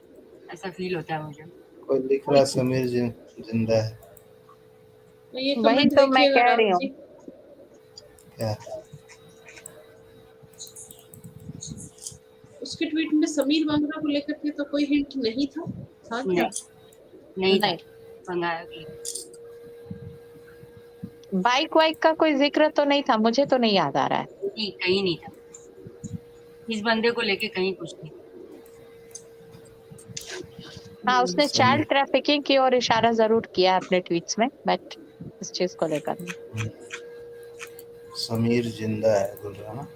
ऐसा फील होता है मुझे। कोई लिख रहा है समीर जिंदा है। ये वही कमेंट तो मैं देखिएगा कह रही राहुल हूँ। जी। क्या उसके ट्वीट में समीर बांगरा को लेकर के तो कोई हिंट नहीं था, था क्या? नहीं था, नहीं। मंगाया कि बाइक वाइक का कोई जिक्र तो नहीं था, मुझे तो नहीं याद आ रहा है। नहीं, कहीं नहीं था। इस बंदे को लेके कहीं कुछ नहीं। हाँ, उसने चाइल्ड ट्रैफिकिंग की ओर इशारा जरूर किया अपने ट्वीट्स में, बट इस चीज को लेकर नहीं। समीर जिंदा है बोल रहा ना?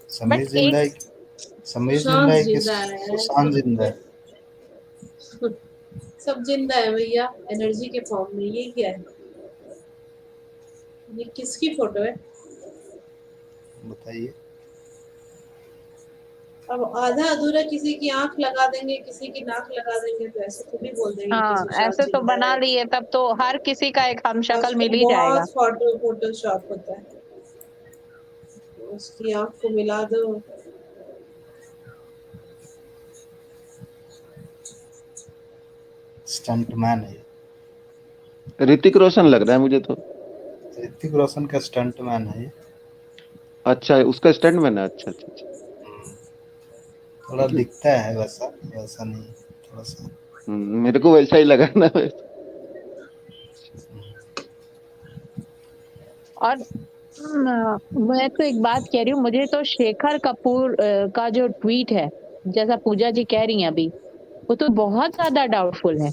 समीर बट जिंदा है, समीर जिंदा है कि जिंदा है। सुशांत जिंदा है? सब जिंदा है भैया, एनर्जी के फॉर्म में। ये क्या है? ये किसकी फोटो है? बताइए। अब आधा अधूरा किसी की आंख लगा देंगे, किसी की नाक लगा देंगे, तो ऐसे थोड़ी बोल देंगे कि हाँ, सुशांत ऐसे तो जिंदा बना है। लिए, तब तो हर किसी का एक हम शक्ल आजकल मिल ही जाएगा। बहुत फोटोशॉप होता है, उसकी आंख को मिला दो। स्टंटमैन है। ऋतिक रोशन लग रहा है मुझे तो। ऋतिक रोशन का स्टंटमैन है ये। अच्छा, उसका स्टंटमैन है। अच्छा अच्छा अच्छा। थोड़ा दिखता है वैसा, वैसा नहीं, थोड़ा सा। मेरे को वैसा ही लगा ना। और मैं तो एक बात कह रही हूँ, मुझे तो शेखर कपूर का जो ट्वीट है, जैसा पूजा जी कह रही हैं अभी, वो तो बहुत ज्यादा डाउटफुल है।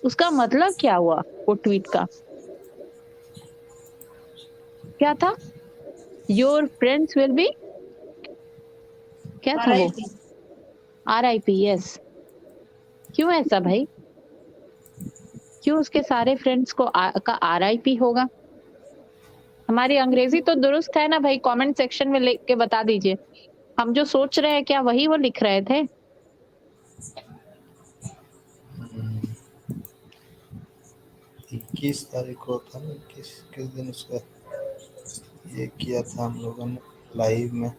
उसका मतलब क्या हुआ वो ट्वीट का? क्या था? योर फ्रेंड्स विल बी, क्या था वो? RIP, yes. क्यों ऐसा भाई? क्यों उसके सारे फ्रेंड्स को का RIP होगा? हमारी अंग्रेजी तो दुरुस्त है ना भाई? कमेंट सेक्शन में लिख के बता दीजिए। हम जो सोच रहे हैं क्या वही वो लिख रहे थे? 21 तारीख को था ना, किस दिन उसका ये किया था हम लोगों ने लाइव में।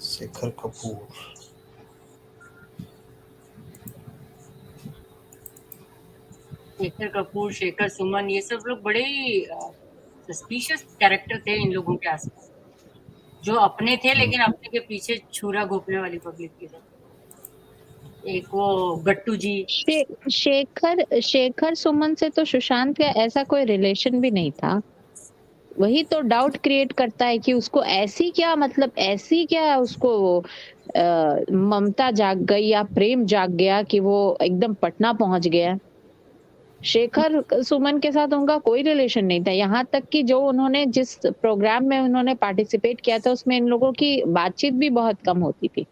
शेखर कपूर, शेखर कपूर, शेखर सुमन, ये सब लोग बड़े सस्पिशियस कैरेक्टर थे इन लोगों के आसपास, जो अपने थे लेकिन अपने के पीछे छुरा घोपने वाली पब्लिक की तरह। एक वो गट्टू जी। शेखर सुमन से तो सुशांत का ऐसा कोई रिलेशन भी नहीं था। वही तो डाउट क्रिएट करता है कि उसको ऐसी क्या, मतलब ऐसी क्या उसको ममता जाग गई या प्रेम जाग गया कि वो एकदम पटना पहुंच गया। शेखर सुमन के साथ उनका कोई रिलेशन नहीं था। यहाँ तक कि जो उन्होंने जिस प्रोग्राम में उन्होंने पार्टिसिपेट किया था उसमें इन लोगों की बातचीत भी बहुत कम होती थी।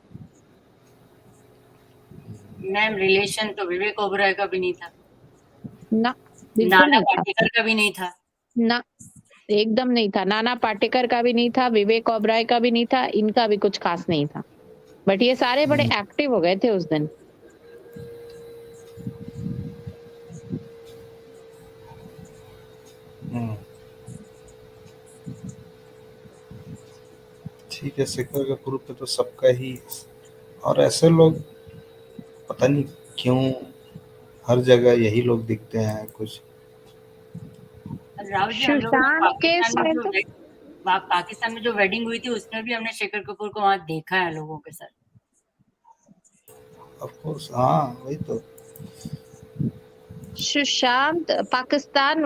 मैम रिलेशन तो विवेक ओबराय का भी नहीं था, ना, बिल्कुल नाना नहीं था। पाटेकर का भी नहीं था। ना, एकदम नहीं था। नाना पाटेकर का भी नहीं था, विवेक ओबराय का भी नहीं था, इनका भी कुछ खास नहीं था। बट ये सारे बड़े एक्टिव हो गए थे उस दिन। ठीक है, शेखर का ग्रुप पे तो सबका ही, और ऐसे लोग पता नहीं क्यों हर जगह यही लोग दिखते हैं कुछ। राहुल जी, हम लोगों ने सुशांत केस में तो पाकिस्तान में जो वेडिंग हुई थी उसमें भी हमने शेखर कपूर को वहां देखा है लोगों के साथ। ऑफ कोर्स, हाँ वही तो। सुशांत पाकिस्तान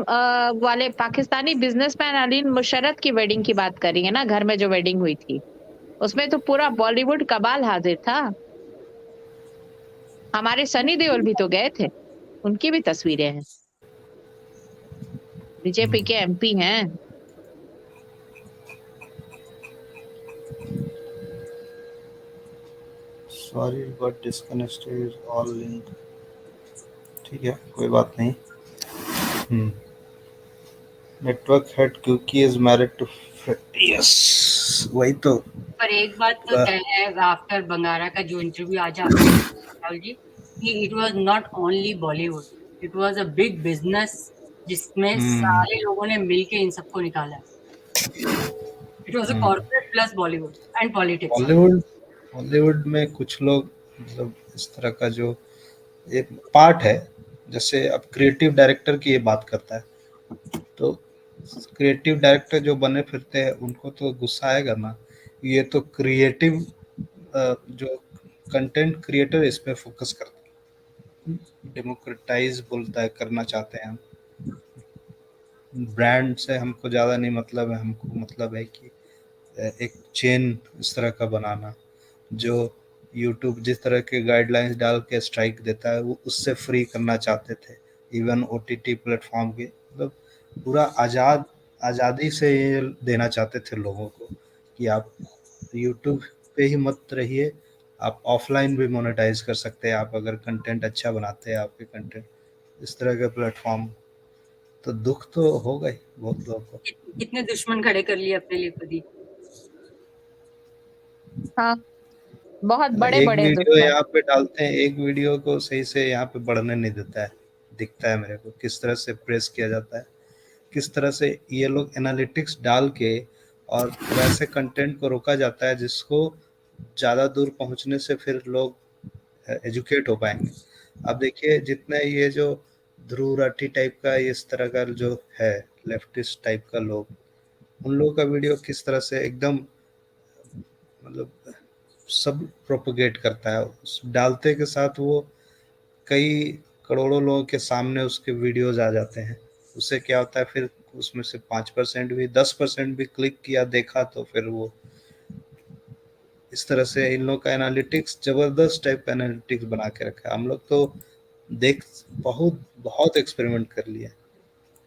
वाले पाकिस्तानी बिजनेसमैन अलीन मुशर्रफ की वेडिंग की बात कर रही है ना, घर में जो वेडिंग हुई थी उसमें तो पूरा बॉलीवुड कबाल हाजिर था। हमारे सनी देओल भी तो गए थे, उनकी भी तस्वीरें हैं। बीजेपी के एमपी हैं। Sorry but disconnected all link. ठीक है, कोई बात नहीं। नेटवर्क हेड क्योंकि इज मैरिड टू, यस वही तो। पर एक बात तो तय है आफ्टर बंगारा का जो इंटरव्यू आज आपने राहुल जी, कि it was not only Bollywood, it was a big business जिसमें सारे लोगों ने मिलके इन सबको निकाला। It was a corporate plus Bollywood and politics. Bollywood में कुछ लोग मतलब इस तरह का जो एक पार्ट है, जैसे अब क्रिएटिव डायरेक्टर की ये बात करता है, तो क्रिएटिव डायरेक्टर जो बने फिरते हैं उनको तो गुस्सा आएगा ना। ये तो क्रिएटिव जो कंटेंट क्रिएटर इस पे फोकस करता है, डेमोक्रेटाइज बोलता है, करना चाहते हैं हम। ब्रांड से हमको ज़्यादा नहीं मतलब है, हमको मतलब है कि एक चेन इस तरह का बनाना, जो यूट्यूब जिस तरह के गाइडलाइंस डाल के स्ट्राइक देता है वो उससे फ्री करना चाहते थे। इवन ओटीटी प्लेटफॉर्म के मतलब पूरा आज़ादी से ये देना चाहते थे लोगों को कि आप यूट्यूब पे ही मत रहिए, आप ऑफलाइन भी मोनेटाइज कर सकते हैं, आप अगर कंटेंट अच्छा बनाते हैं, आपके कंटेंट इस तरह के प्लेटफॉर्म। तो दुख तो होगा ही बहुत लोगों को। कितने दुश्मन खड़े कर लिए अपने लिए खुद ही। हाँ, बहुत बड़े एक बड़े वीडियो दुश्मन। यहाँ पे डालते हैं, एक वीडियो को सही से यहाँ पे बढ़ने नहीं देता है। दिखता है मेरे को किस तरह से प्रेस किया जाता है, किस तरह से ये लोग एनालिटिक्स डाल के और वैसे कंटेंट को रोका जाता है जिसको ज़्यादा दूर पहुंचने से फिर लोग एजुकेट हो पाएंगे। अब देखिए जितने ये जो ध्रुव राठी टाइप का इस तरह का जो है लेफ्टिस्ट टाइप का लोग, उन लोगों का वीडियो किस तरह से एकदम मतलब सब प्रोपोगेट करता है, उस डालते के साथ वो कई करोड़ों लोगों के सामने उसके वीडियोज आ जाते हैं। उससे क्या होता है फिर उसमें से 5% भी 10% भी क्लिक किया देखा तो फिर वो इस तरह से इन लोग का एनालिटिक्स जबरदस्त टाइप का एनालिटिक्स बना के रखा है। हम लोग तो देख बहुत एक्सपेरिमेंट कर लिए,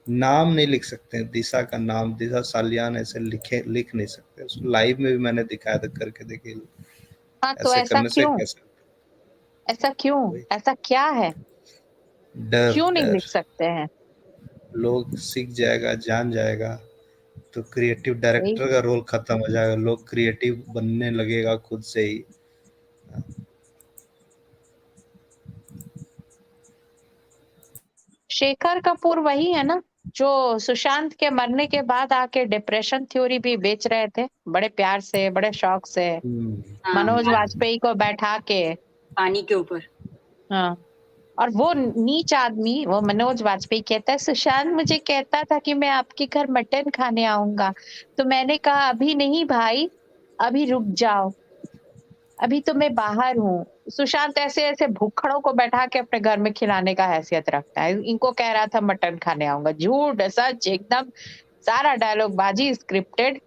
नाम नहीं लिख सकते, दिशा का नाम दिशा सालियान ऐसे लिख नहीं सकते। उसको लाइव में भी मैंने दिखाया था करके, देखिए हाँ, तो ऐसे ऐसा करने से क्यों? कैसे ऐसा क्यों? ऐसा क्या है? डर क्यों नहीं डर लिख सकते हैं? लोग सीख जाएगा, जान जाएगा तो क्रिएटिव वही डायरेक्टर का रोल खत्म हो जाएगा, लोग क्रिएटिव बनने लगेगा खुद से ही। शेखर कपूर वही है ना जो सुशांत के मरने के बाद आके डिप्रेशन थ्योरी भी बेच रहे थे, बड़े प्यार से, बड़े शौक से, मनोज वाजपेयी को बैठा के पानी के ऊपर। हाँ, और वो नीच आदमी, वो मनोज वाजपेयी कहता है सुशांत मुझे कहता था कि मैं आपके घर मटन खाने आऊंगा, तो मैंने कहा अभी नहीं भाई, अभी रुक जाओ, अभी तो मैं बाहर हूँ, सुशांत ऐसे ऐसे भूखड़ों को बैठा के अपने घर में खिलाने का हैसियत रखता है। इनको कह रहा था मटन खाने आऊंगा, झूठ सच एकदम सारा डायलॉग बाजी स्क्रिप्टेड।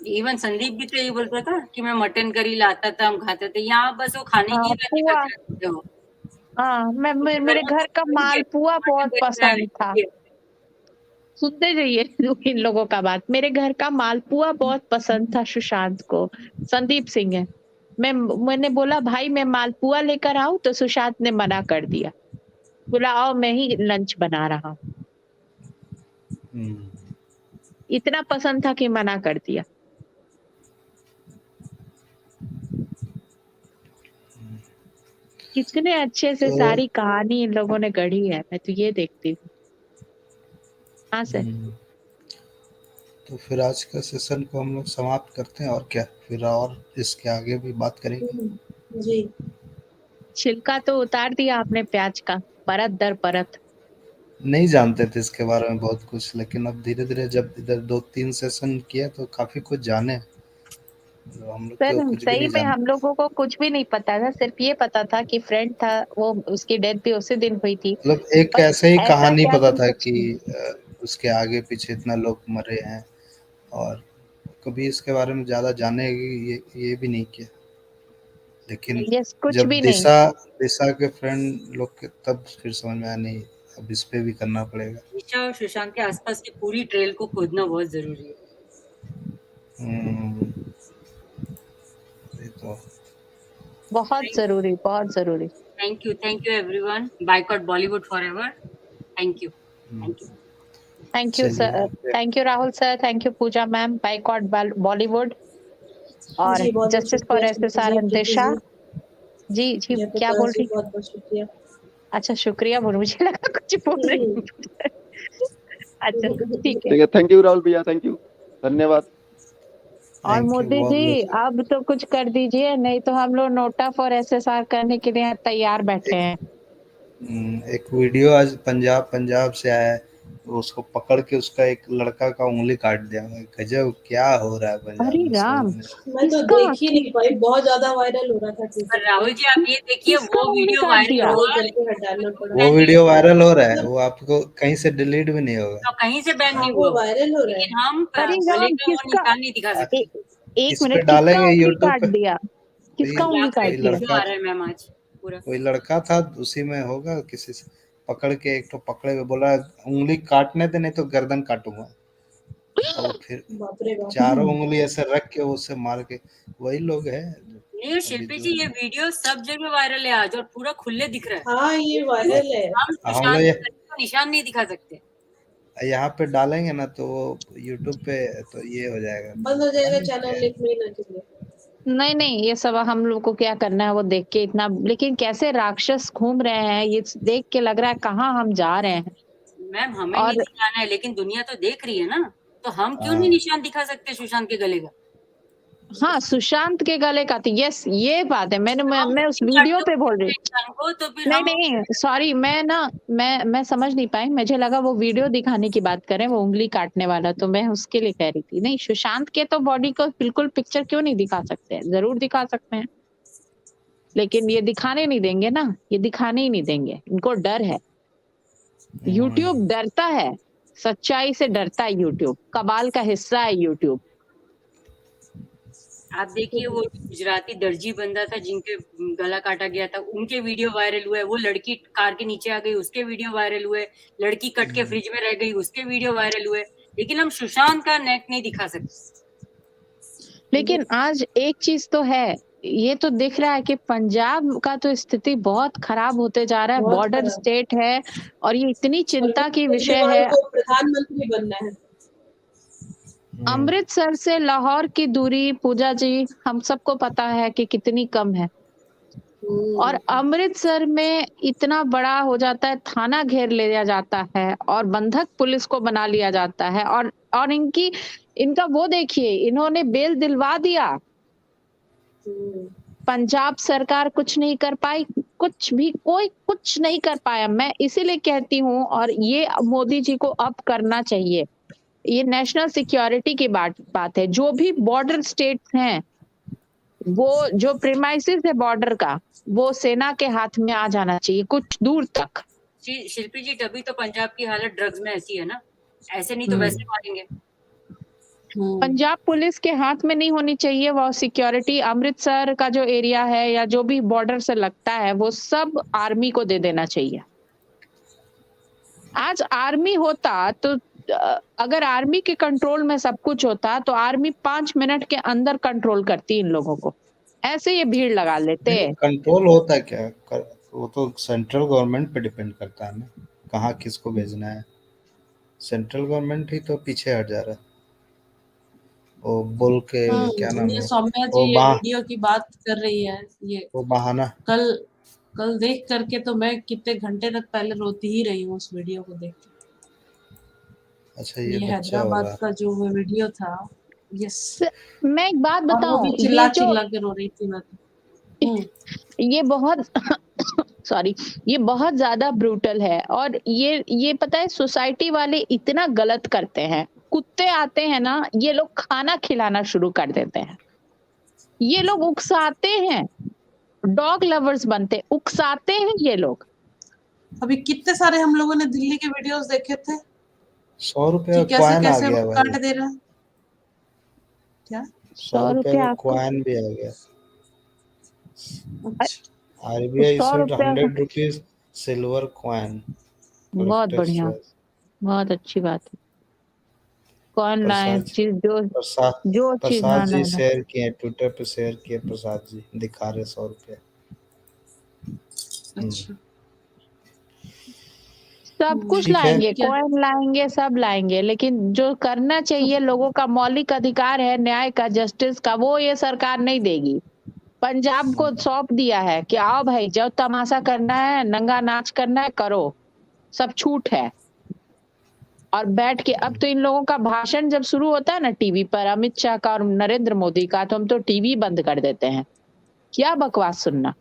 इवन संदीप भी तो यही बोलता था कि मैं मटन करी लाता था, हम खाते थे। यहाँ बस वो खाने की बातें पुआ, करते हो। हाँ मेरे घर का मालपुआ बहुत पसंद था। सुनते जाइए इन लोगों का बात। मेरे घर का मालपुआ बहुत पसंद था सुशांत को। संदीप सिंह है। मैंने बोला भाई मैं मालपुआ लेकर आऊं, तो सुशांत ने मना कर दिया, बोला आओ मैं ही लंच बना रहा हूं। इतना पसंद था कि मना कर दिया। कितने अच्छे से सारी कहानी इन लोगों ने गढ़ी है, मैं तो ये देखती हूँ। हाँ सर। तो फिर आज का सेशन को हम लोग समाप्त करते हैं और क्या, फिर और इसके आगे भी बात करेंगे। जी छिलका तो उतार दिया आपने प्याज का, परत दर परत। नहीं जानते थे इसके बारे में बहुत कुछ, लेकिन अब धीरे धीरे जब इधर 2-3 सेशन किया तो काफी कुछ जाने। तो हम लोग सर तो कुछ भी सही नहीं में हम जानते। लोगों को कुछ भी नहीं पता था, सिर्फ ये पता था कि फ्रेंड था वो, उसकी डेथ भी उसी दिन हुई थी। मतलब एक बस ऐसे ही ऐसा कहानी क्या पता कुछ था नहीं। कि उसके आगे पीछे इतना लोग मरे हैं, और कभी इसके बारे में ज्यादा जाने ये भी नहीं किया। लेकिन यस कुछ जब भी नहीं। दिशा के फ्रेंड लोग के, तब फिर समझ में आया नहीं अब इस पे भी करना पड़ेगा। दिशा और सुशांत के आसपास की पूरी ट्रेल को खोदना बहुत जरूरी है। तो बहुत जरूरी, बहुत जरूरी। Thank you everyone. Boycott Bollywood forever. Thank you. Thank you sir, thank you Rahul sir, thank you Pooja ma'am. Boycott Bollywood और जी बहुत बहुत जस्टिस फॉर शुक्रिया एसएसआर अंतिशा। जी जी क्या बोल रही? बहुत बहुत शुक्रिया। अच्छा शुक्रिया बोल, मुझे लगा कुछ बोल रही। अच्छा ठीक है। ठीक है, थैंक यू राहुल भैया, थैंक यू, धन्यवाद। और मोदी जी अब तो कुछ कर दीजिए, नहीं तो हम लोग नोटा फॉर एसएसआर करने के लिए तैयार बैठे हैं। एक वीडियो आज पंजाब से आया है, उसको पकड़ के उसका एक लड़का का उंगली काट दिया। गजब, क्या हो रहा है पंजाब अरे में राम, मैं तो देख ही नहीं पाई, बहुत ज्यादा वायरल हो रहा था ट्विटर पर राहुल जी आप ये देखिए, किसका वो उंगली वीडियो काट वायरल दिया? हुआ, करके हटाना पड़ा। वो वीडियो वायरल हो रहा है, वो आपको कहीं से डिलीट भी नहीं होगा। तो कहीं से बैन नहीं वो हुआ, वायरल हो रहा है। लेकिन हम अरे गले राम, का वो किसका? निशान नहीं दिखा सकते। एक इस पे मिनट, किसका डालेंगे उंगली यूट्यूब काट पे। दिया? किसका उंगली काट दिया? वीडियो आ रहा है मैम आज पूरा। कोई लड़का था, उसी में होगा, किसी से पकड़ के, एक तो पकड़े हुए बोला उंगली काटने दे नहीं तो गर्दन काटूंगा। और फिर बाप रे बाप। चारों उंगली ऐसे रख के उससे मार के, वही लोग है। नहीं शिल्पी जी, ये वीडियो सब जगह वायरल है आज और पूरा खुले दिख रहा है। हाँ ये वायरल है। हम हम लोग निशान नहीं दिखा सकते। यहाँ पे डालेंगे ना तो वो यूट्यूब पे तो ये हो जाएगा, बंद हो जाएगा चैनल, लिंक में ना कीजिए। नहीं ये सब हम लोग को क्या करना है वो देख के इतना, लेकिन कैसे राक्षस घूम रहे हैं ये देख के लग रहा है कहाँ हम जा रहे हैं। मैम हमें और नहीं दिखाना है, लेकिन दुनिया तो देख रही है ना, तो हम क्यों नहीं निशान दिखा सकते सुशांत के गले का? हाँ सुशांत के गले का तो यस ये बात है। मैं उस वीडियो पे बोल रही को तो फिर नहीं सॉरी, मैं समझ नहीं पाई, मुझे लगा वो वीडियो दिखाने की बात करें, वो उंगली काटने वाला, तो मैं उसके लिए कह रही थी। नहीं सुशांत के तो बॉडी को बिल्कुल पिक्चर क्यों नहीं दिखा सकते हैं, जरूर दिखा सकते हैं, लेकिन ये दिखाने नहीं देंगे ना, ये दिखाने ही नहीं देंगे, इनको डर है। यूट्यूब डरता है, सच्चाई से डरता है यूट्यूब, कबाल का हिस्सा है यूट्यूब। आप देखिए वो गुजराती दर्जी बंदा था जिनके गला काटा गया था, उनके वीडियो वायरल हुए। वो लड़की कार के नीचे आ गई, उसके वीडियो वायरल हुए। लड़की कट के फ्रिज में रह गई, उसके वीडियो वायरल हुए। लेकिन हम सुशांत का नेक नहीं दिखा सकते। लेकिन आज एक चीज तो है, ये तो दिख रहा है कि पंजाब का तो स्थिति बहुत खराब होते जा रहा है, बॉर्डर स्टेट है और ये इतनी चिंता की विषय है। प्रधानमंत्री बनना है। अमृतसर से लाहौर की दूरी पूजा जी हम सबको पता है कि कितनी कम है, और अमृतसर में इतना बड़ा हो जाता है, थाना घेर लिया जाता है और बंधक पुलिस को बना लिया जाता है, और इनका वो देखिए, इन्होंने बेल दिलवा दिया, पंजाब सरकार कुछ नहीं कर पाई, कुछ भी कोई कुछ नहीं कर पाया। मैं इसीलिए कहती हूँ, और ये मोदी जी को अब करना चाहिए, ये नेशनल सिक्योरिटी की बात है। जो भी बॉर्डर स्टेट्स हैं वो जो प्रीमाइसिस है बॉर्डर का, वो सेना के हाथ में आ जाना चाहिए कुछ दूर तक। शिल्पी जी, तभी तो पंजाब की हालत ड्रग्स में ऐसी है ना, ऐसे नहीं तो वैसे मारेंगे। पंजाब पुलिस के हाथ में नहीं होनी चाहिए वो सिक्योरिटी। अमृतसर का जो एरिया है या जो भी बॉर्डर से लगता है वो सब आर्मी को दे देना चाहिए। आज आर्मी होता तो अगर आर्मी के कंट्रोल में सब कुछ होता तो आर्मी 5 मिनट के अंदर कंट्रोल करती इन लोगों को, ऐसे ये भीड़ लगा लेते। कंट्रोल होता क्या वो तो सेंट्रल गवर्नमेंट पे डिपेंड करता है ना, कहाँ किसको भेजना है। सेंट्रल गवर्नमेंट ही तो पीछे हट जा रहा है। वो बोल के क्या नाम ये है, सौम्या वो जी ये वीडियो की बात कर रही है, ये वो बहाना। कल देख करके तो मैं कितने घंटे तक पहले रोती ही रही हूँ उस वीडियो को देख के। अच्छा, ये बच्चा हैदराबाद होगा। का जो वो वीडियो था, यस, मैं एक बात और वो बताऊं, भी ये चिल्ला जो चिल्ला के रो रही थी मैं तो। ये बहुत सॉरी, ये बहुत ज्यादा ब्रूटल है। और ये पता है सोसाइटी वाले इतना गलत करते हैं। कुत्ते आते हैं ना, ये लोग खाना खिलाना शुरू कर देते हैं। ये लोग उकसाते हैं, डॉग लवर्स बनते, उकसाते हैं ये लोग। अभी कितने सारे हम लोगों ने दिल्ली के वीडियोस देखे थे 100 रुपये कि का कैसे कॉइन आ कैसे गया वो भाई। काट दे रहा है। क्या 100 रुपये का कॉइन भी आ गया। RBI 100 issued रुपया 100 rupees silver coin। बहुत बढ़िया, बहुत अच्छी बात है। कौन लाए चीज जो चीज, प्रसाद हाँ जी ना शेयर किए, ट्विटर पे शेयर किए। प्रसाद जी दिखा रहे 100 रुपये। अच्छा, सब कुछ ठीक है। लाएंगे, कॉइन लाएंगे, सब लाएंगे, लेकिन जो करना चाहिए लोगों का मौलिक अधिकार है न्याय का, जस्टिस का, वो ये सरकार नहीं देगी। पंजाब को सौंप दिया है कि आओ भाई, जब तमाशा करना है, नंगा नाच करना है, करो, सब छूट है। और बैठ के अब तो इन लोगों का भाषण जब शुरू होता है ना टीवी पर, अमित शाह का और नरेंद्र मोदी का, तो हम तो टीवी बंद कर देते हैं। क्या बकवास सुनना।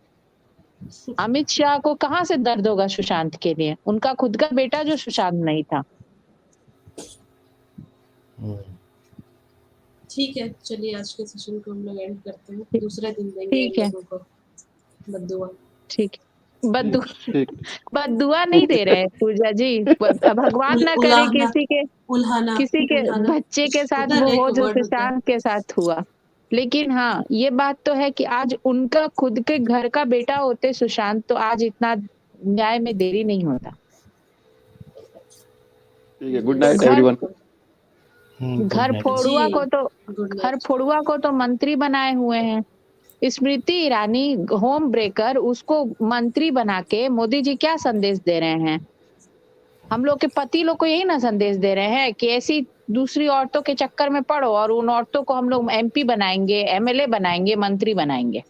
अमित शाह को कहाँ से दर्द होगा सुशांत के लिए? उनका खुद का बेटा जो सुशांत नहीं था। ठीक है, चलिए आज के सेशन को हम लोग एंड करते हैं। दूसरे दिन देंगे ठीक इन है, लोगों को बद्दुआ। ठीक। बद्दुआ नहीं दे रहे पूजा जी। भगवान ना करे किसी के बच्चे के साथ वो हो जो सुशांत के साथ हुआ। लेकिन हाँ, ये बात तो है कि आज उनका खुद के घर का बेटा होते सुशांत, तो आज इतना न्याय में देरी नहीं होता। ठीक है, गुड नाइट एवरीवन। घर फोड़ुआ को तो मंत्री बनाए हुए हैं। स्मृति ईरानी होम ब्रेकर, उसको मंत्री बना के मोदी जी क्या संदेश दे रहे हैं? हम लोग के पति लोग को यही ना संदेश दे रहे हैं कि ऐसी दूसरी औरतों के चक्कर में पड़ो और उन औरतों को हम लोग MP बनाएंगे, MLA बनाएंगे, मंत्री बनाएंगे।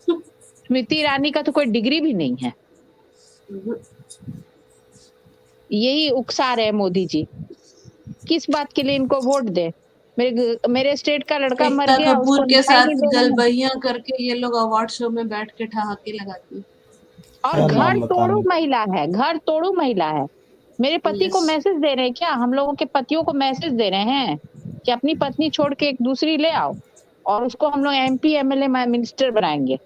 स्मृति ईरानी का तो कोई डिग्री भी नहीं है। यही उकसा रहे मोदी जी। किस बात के लिए इनको वोट दे? मेरे स्टेट का लड़का मर गया, कपूर उसको के साथ नहीं देना। गलबैया करके ये लोग अवार्ड शो में बैठ के ठहाके लगाती है। और घर तोड़ू महिला है, घर तोड़ू महिला है। मेरे पति को मैसेज दे रहे हैं क्या? हम लोगों के पतियों को मैसेज दे रहे हैं कि अपनी पत्नी छोड़ के एक दूसरी ले आओ और उसको हम लोग MP MLA मिनिस्टर बनाएंगे।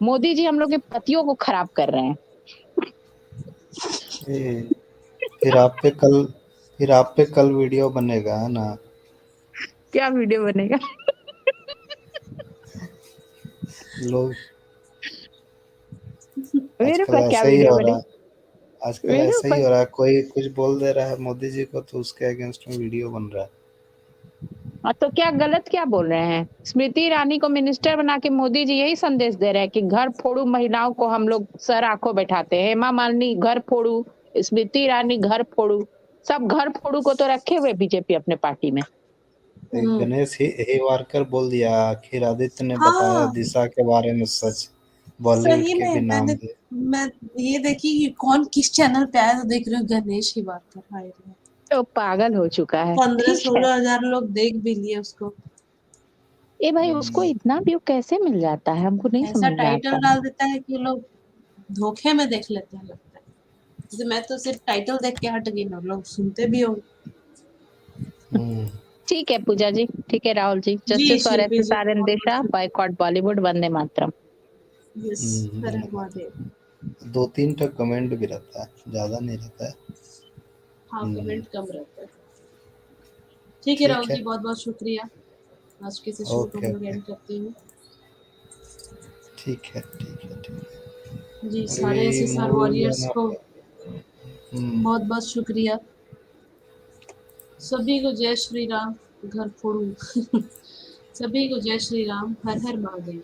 मोदी जी हम लोग के पतियों को खराब कर रहे हैं। फिर आप पे कल वीडियो बनेगा है ना? क्या वीडियो बनेगा? लोग आजकल ऐसा ही हो रहा है। आजकल ऐसा ही हो रहा है, कोई कुछ बोल दे रहा है मोदी जी को तो उसके अगेंस्ट में वीडियो बन रहा है। तो क्या गलत क्या बोल रहे हैं? स्मृति ईरानी को मिनिस्टर बना के मोदी जी यही संदेश दे रहे हैं कि घर फोड़ू महिलाओं को हम लोग सर आंखों बैठाते हैं। हेमा मालिनी घर फोड़ू, स्मृति ईरानी घर फोड़ू, सब घर फोड़ू को तो रखे हुए बीजेपी अपने पार्टी में। गणेश हेवारकर बोल दिया, आखिर आदित्य ने बताया दिशा के बारे में सच। बॉलीवुड के भी नाम दे। मैं ये देखी कि कौन किस चैनल पे आया, तो देख रहे हो गणेश हेवारकर हाय रे, तो पागल हो चुका है। 15-16 हजार लोग देख भी लिए उसको। ए भाई, उसको इतना व्यू कैसे मिल जाता है? हमको नहीं समझ में आता। टाइटल डाल देता है कि लोग धोखे में देख लेते हैं लगता है। जैसे मैं तो सिर्फ टाइटल देख के हट गई ना, लोग सुनते भी होंगे। ठीक है पूजा जी, ठीक है Rahul ji. Justice for Shilpi ji, SSR and Disha, boycott Bollywood, वंदे मातरम। यस, हर हर महादेव। 2-3 ठो कमेंट भी रहता है, ज़्यादा नहीं रहता है। हाँ, कमेंट कम रहता है। ठीक है राहुल जी, बहुत बहुत शुक्रिया। आज के सेशन को हम लोग एंड करते हैं। ठीक है, ठीक है, ठीक है। जी, सारे SSR वॉरियर्स को बहुत बहुत शुक्रिया। सभी को जय श्री राम, घर फोड़ू। सभी को जय श्री राम, हर हर महादेव।